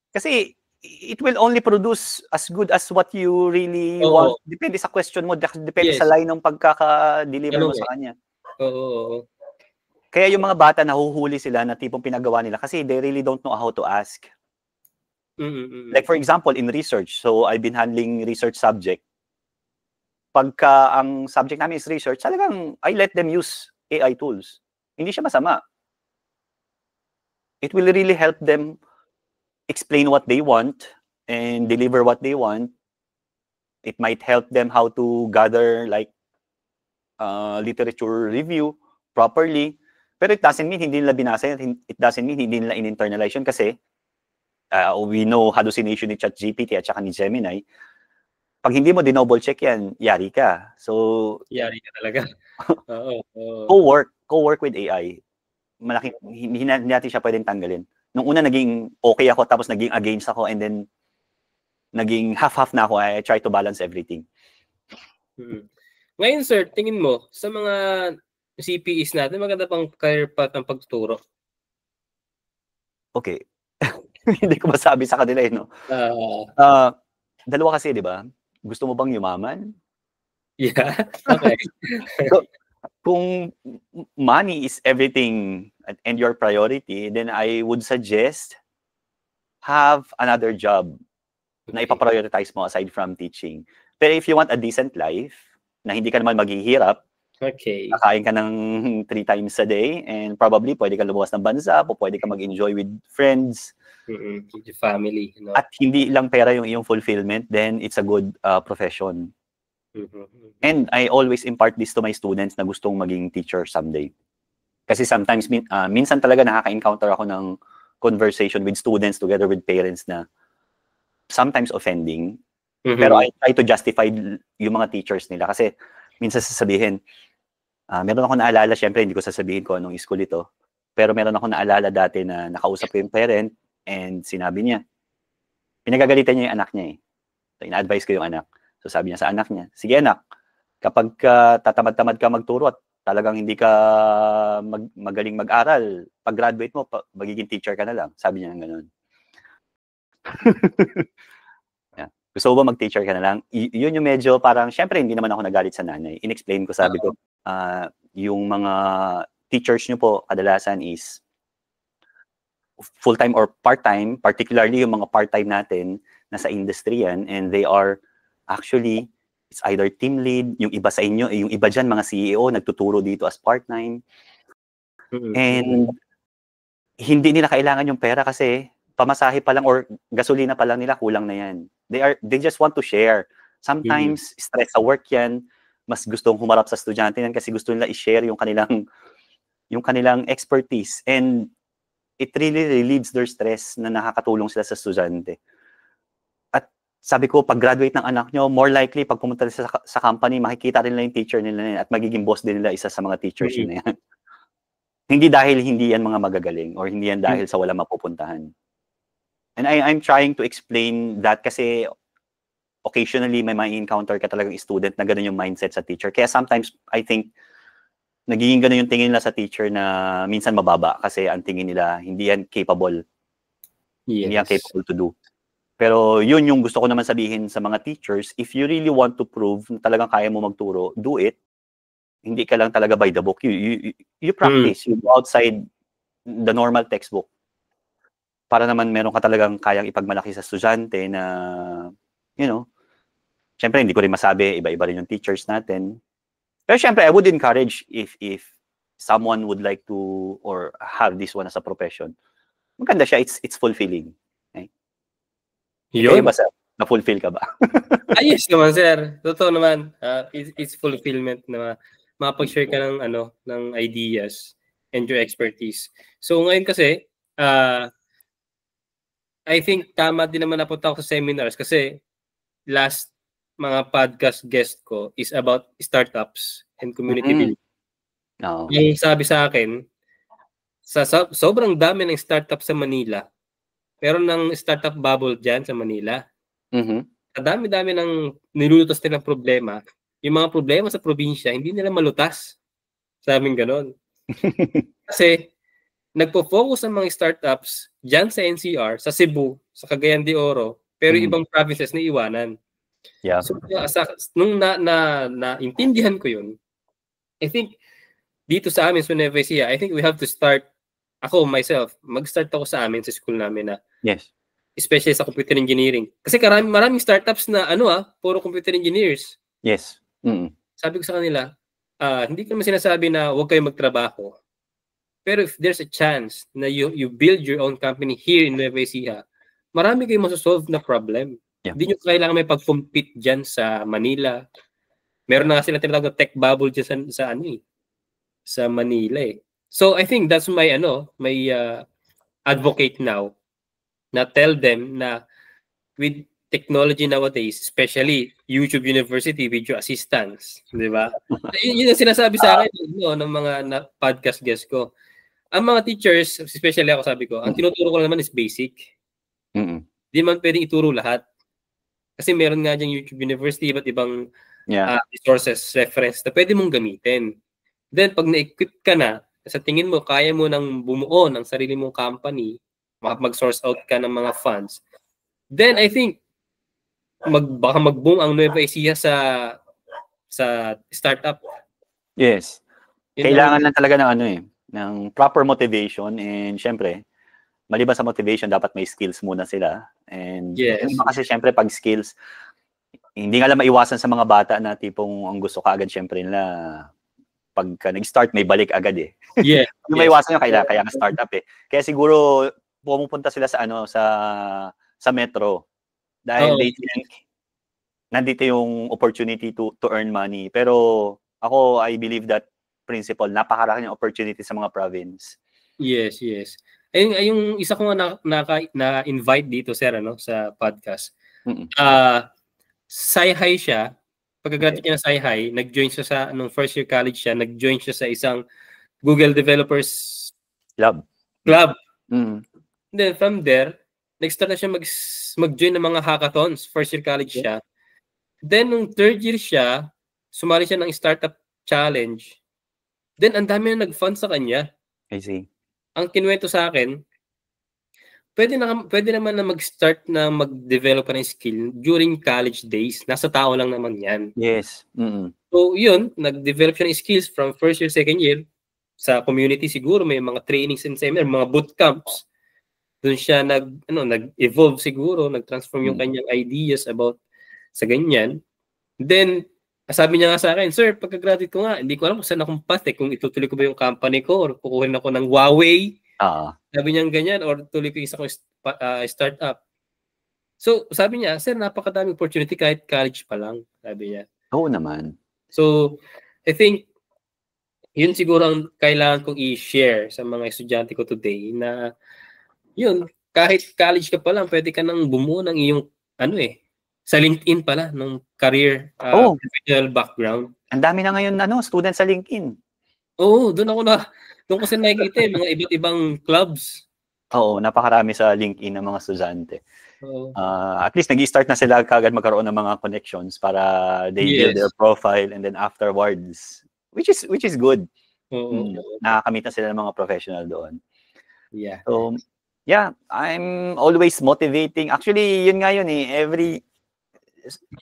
Kasi it will only produce as good as what you really want. Depende sa question mo, depende sa line ng pagkaka-deliver mo sa kanya. Kaya yung mga bata nahuhuli sila na tipong pinagawa nila kasi they really don't know how to ask. Like for example, in research, so I've been handling research subject. Pagka ang subject namin is research, talagang I let them use AI tools. Hindi siya masama. It will really help them explain what they want and deliver what they want. It might help them how to gather like literature review properly. Pero it doesn't mean hindi nila binasa. It doesn't mean hindi nila in-internalize yun kasi we know hallucination ni ChatGPT at saka ni Gemini. Pag hindi mo dinouble check yan, yari ka. So, yari ka talaga. Co-work with AI. hindi natin siya pwedeng tanggalin. Nung una naging okay ako, tapos naging against ako, and then naging half-half na ako. I try to balance everything. Ngayon, sir, tingin mo, sa mga CPEs natin, maganda pang career path ng pagtuturo? Okay. Hindi ko masabi sa kanila, no? Dalawa kasi, di ba? Gusto mo bang yumaman? Yeah. Okay. So, kung money is everything and your priority, then I would suggest have another job na ipaprioritize mo aside from teaching. Pero if you want a decent life, na hindi ka naman maghihirap, kakain ka ng 3 times a day, and probably pwede ka lumabas ng bansa, o pwede ka mag-enjoy with friends, with your family. You know? At hindi lang pera yung iyong fulfillment, then it's a good profession. And I always impart this to my students na gustong maging teacher someday. Kasi sometimes, minsan talaga nakaka-encounter ako ng conversation with students together with parents na sometimes offending. Pero I try to justify yung mga teachers nila. Kasi minsan sasabihin, meron ako naalala, syempre hindi ko sasabihin ko anong school ito, pero meron ako naalala dati na nakausap ko yung parent and sinabi niya, pinagagalitan niya yung anak niya eh. So, ina-advise ko yung anak. So sabi niya sa anak niya, sige anak, kapag tatamad-tamad ka magturo at talagang hindi ka magaling mag-aral, pag-graduate mo, magiging teacher ka na lang. Sabi niya ng ganun. Yeah. Gusto mo ba mag-teacher ka na lang? Yun yung medyo parang, syempre hindi naman ako nagalit sa nanay. In-explain ko, sabi ko, yung mga teachers nyo po, kadalasan is full-time or part-time, particularly yung mga part-time natin, nasa industry yan, and they are actually, it's either team lead, yung iba sa inyo, yung iba dyan, mga CEO, nagtuturo dito as part-time. And hindi nila kailangan yung pera kasi pamasahe pa lang or gasolina pa lang nila, kulang na yan. They just want to share. Sometimes, stress sa work yan, mas gustong humarap sa estudyante yan kasi gusto nila i-share yung kanilang expertise. And it really relieves their stress na nakakatulong sila sa estudyante. At sabi ko, pag graduate ng anak nyo, more likely, pag pumunta sa company, makikita rin nila yung teacher nila at magiging boss din nila isa sa mga teachers na yan. Hindi dahil hindi yan mga magagaling or hindi yan dahil sa wala mapupuntahan. And I'm trying to explain that kasi occasionally may encounter ka talagang student na gano'n yung mindset sa teacher. Kaya sometimes, I think, nagiging gano'n yung tingin nila sa teacher na minsan mababa kasi ang tingin nila, hindi yan capable. Yes. Hindi yan capable to do. Pero yun yung gusto ko naman sabihin sa mga teachers, if you really want to prove na talagang kaya mo magturo, do it. Hindi ka lang talaga by the book. You practice. You go outside the normal textbook. Para naman meron ka talagang kayang ipagmalaki sa estudyante na, you know, syempre hindi ko rin masabi, iba-iba rin yung teachers natin. Pero syempre, I would encourage if someone would like to or have this one as a profession. Maganda siya, it's fulfilling. Okay? Yun. Ba, sir? Na-fulfill ka ba? Yes naman, sir. Totoo naman. It's fulfillment na mapag-share ka ng ideas and your expertise. So ngayon kasi, I think tama din naman napunta ako sa seminars kasi last mga podcast guest ko is about startups and community building. Yung sabi sa akin, sobrang dami ng startup sa Manila. Pero ng startup bubble dyan sa Manila, dami-dami ng nilulutas nilang problema. Yung mga problema sa probinsya, hindi nila malutas. Sabing ganon. Kasi nagpo-focus ang mga startups dyan sa NCR, sa Cebu, sa Cagayan de Oro, pero ibang provinces na iwanan. Yeah. So, nung naintindihan ko yun, I think, dito sa amin sa Nueva Ecija, I think we have to start, ako, myself, mag-start ako sa amin, sa school namin na, yes, especially sa computer engineering. Kasi maraming startups na, puro computer engineers. Yes. Sabi ko sa kanila, hindi ko naman sinasabi na huwag kayo magtrabaho. Pero if there's a chance na you build your own company here in Nueva Ecija, marami kayong masosolve na problem. Yeah. Hindi nyo kailangan may pag-compete dyan sa Manila. Meron na nga sila tinatawag na tech bubble dyan sa Manila eh. So I think that's my advocate now na tell them na with technology nowadays, especially YouTube University video assistance, di ba? Yun ang sinasabi sa akin ng mga podcast guest ko. ang mga teachers, especially ako sabi ko, ang tinuturo ko naman is basic. Di man pwedeng ituro lahat. Kasi meron nga diyang YouTube University, iba't ibang resources, reference na pwede mong gamitin. Then, pag na-equip ka na, sa tingin mo, kaya mo nang bumuo ng sarili mong company, mag-source out ka ng mga funds, then I think, baka mag-boom ang Nueva Ecija sa startup. Yes. Kailangan lang talaga ng ng proper motivation, and syempre, maliban sa motivation, dapat may skills muna sila. And kasi syempre pag skills, hindi nga lang maiwasan sa mga bata na tipong ang gusto ka agad syempre nila pagka nag-start may balik agad eh. Yeah. Yung maiwasan yung kaya startup eh. Kaya siguro pumupunta sila sa sa metro dahil they think nandito yung opportunity to earn money. Pero ako, I believe that principle, napakarami ng opportunity sa mga province. Yes. Yung isa ko nga na-invite dito, sir, sa podcast. Sci-Hi siya. Pagka-graduate niya ng Sci-Hi, nag-join siya sa, first year college siya, nag-join siya sa isang Google Developers Club. Then from there, nag-start na siya mag-join ng mga hackathons. First year college siya. Then, nung third year siya, sumali siya ng startup challenge. Then, ang dami na nag-fund sa kanya. I see. Ang kinuwento sa akin, pwede naman na mag-start na mag-develop ng skill during college days. Nasa tao lang naman yan. Yes. So, yun, nag-develop siya ng skills from first year, second year. Sa community siguro, may mga trainings and seminar, mga bootcamps. Doon siya nag-evolve siguro, nag-transform yung kanyang ideas about sa ganyan. Then, sabi niya nga sa akin, sir, pagka-graduate ko nga, hindi ko alam kung saan akong path kung itutuloy ko ba yung company ko or kukuhin ako ng Huawei. Sabi niya ganyan, or tuloy ko isa ko startup. So, sabi niya, sir, napakadaming opportunity kahit college pa lang, sabi niya. Oo naman. So, I think, yun siguro ang kailangan kong i-share sa mga estudyante ko today na, yun, kahit college ka pa lang, pwede ka nang bumuo ng iyong, sa LinkedIn pala, ng career, professional background. Ang dami na ngayon, student sa LinkedIn. Oo, doon ko kasi nakikita mga iba't ibang clubs. Oo, napakarami sa LinkedIn ng mga estudyante. At least nag-i-start na sila kagad magkaroon ng mga connections para they build their profile, and then afterwards, which is good. Nakakamit na sila ng mga professional doon. Yeah. So, I'm always motivating. Actually, yun nga yun eh.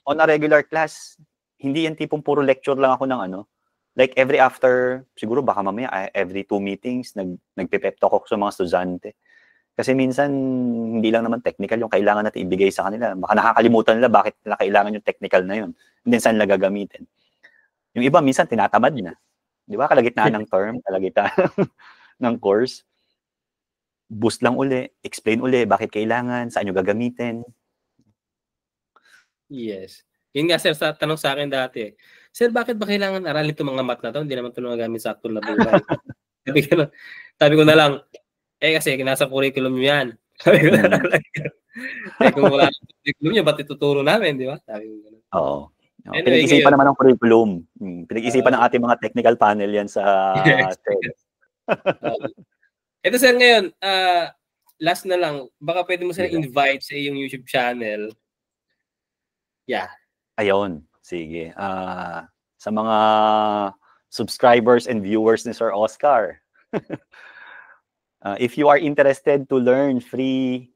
On a regular class, hindi yan tipong puro lecture lang ako ng like every after, siguro baka mamaya, every 2 meetings, nagpe-pep talk ako sa mga estudyante. Kasi minsan, hindi lang naman technical yung kailangan natin ibigay sa kanila. Baka nakakalimutan nila bakit nila kailangan yung technical na yun. And then saan nila gagamitin. Yung iba, minsan tinatamad na. Di ba? Kalagitnaan ng term, kalagitnaan ng course. Boost lang uli, explain uli bakit kailangan, saan nyo gagamitin. Yes. Yun nga, sir, sa tanong sa akin dati, sir, bakit ba kailangan aralin itong mga math na to? Hindi naman ito magagamit sa actual na buhay. Sabi ko na lang, kasi nasa curriculum yan. Sabi ko na lang, kung wala ng curriculum niya, ba't ituturo namin, di ba? Sabi ko na. Oo. Pinag-isipan naman ng curriculum. Pinag-isipan ng ating mga technical panel yan sa Ito, sir, ngayon, last na lang, baka pwede mo sila invite sa iyong YouTube channel. Yeah. Ayun. Sige. Sa mga subscribers and viewers ni Sir Oscar, if you are interested to learn free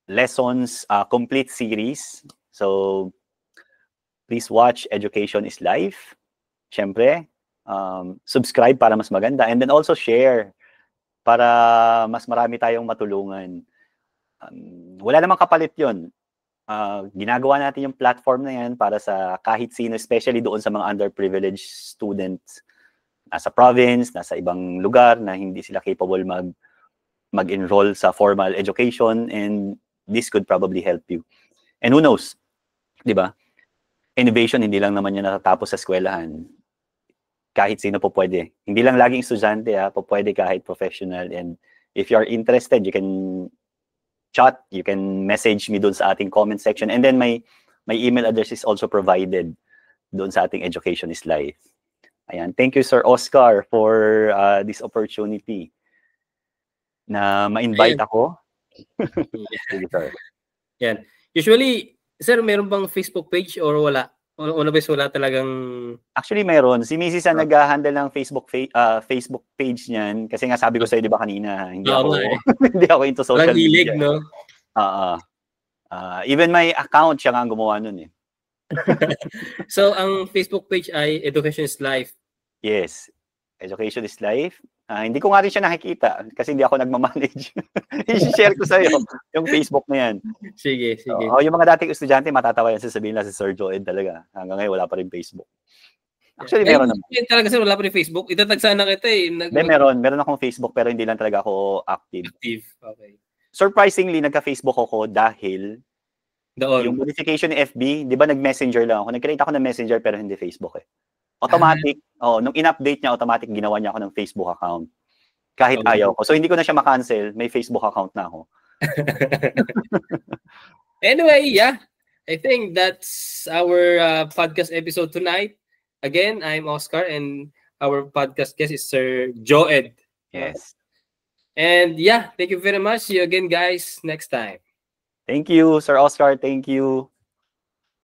lessons, complete series, so please watch Education is Life. Siyempre, subscribe para mas maganda, and then also share para mas marami tayong matulungan. Wala namang kapalit yun. Ginagawa natin yung platform na yan para sa kahit sino, especially doon sa mga underprivileged students nasa province, nasa ibang lugar na hindi sila capable mag-enroll sa formal education, and this could probably help you. And who knows, di ba? Innovation, hindi lang naman yan natatapos sa eskwelahan. Kahit sino po pwede. Hindi lang laging estudyante, po pwede kahit professional. And if you are interested, you can chat, you can message me doon sa ating comment section. And then my email address is also provided doon sa ating Education is Life. Ayan. Thank you, Sir Oscar, for this opportunity na ma-invite ako. Sige, sir. Yan. Usually, sir, meron bang Facebook page or wala? Una ba wala talagang... Actually, meron. Si Mrs. ang nag-handle ng Facebook page niyan. Kasi nga sabi ko sa'yo, di ba kanina, hindi ako into social media. No? Even my account, siya nga ang gumawa nun eh. So, ang Facebook page ay Education is Life. Yes. Education is Life. Hindi ko nga rin siya nakikita kasi hindi ako nagmamanage. I-share ko sa'yo yung Facebook na yan. Sige. Yung mga dating estudyante, matatawa yan. Sasabihin lang si Sir Joed talaga. Hanggang ngayon, wala pa rin Facebook. Actually, meron naman. Talaga sir, wala pa rin Facebook. Itatagsan na kita eh. Meron akong Facebook pero hindi lang talaga ako active. Okay. Surprisingly, nagka-Facebook ako dahil yung modification ni FB, di ba nag-messenger lang ako. Nag-create ako ng messenger pero hindi Facebook eh. Automatic, nung in-update niya, automatic ginawa niya ako ng Facebook account. Kahit ayaw ko. So, hindi ko na siya ma-cancel. May Facebook account na ako. Anyway, yeah. I think that's our podcast episode tonight. Again, I'm Oscar and our podcast guest is Sir Joed. Yes. And yeah, thank you very much. See you again, guys, next time. Thank you, Sir Oscar. Thank you.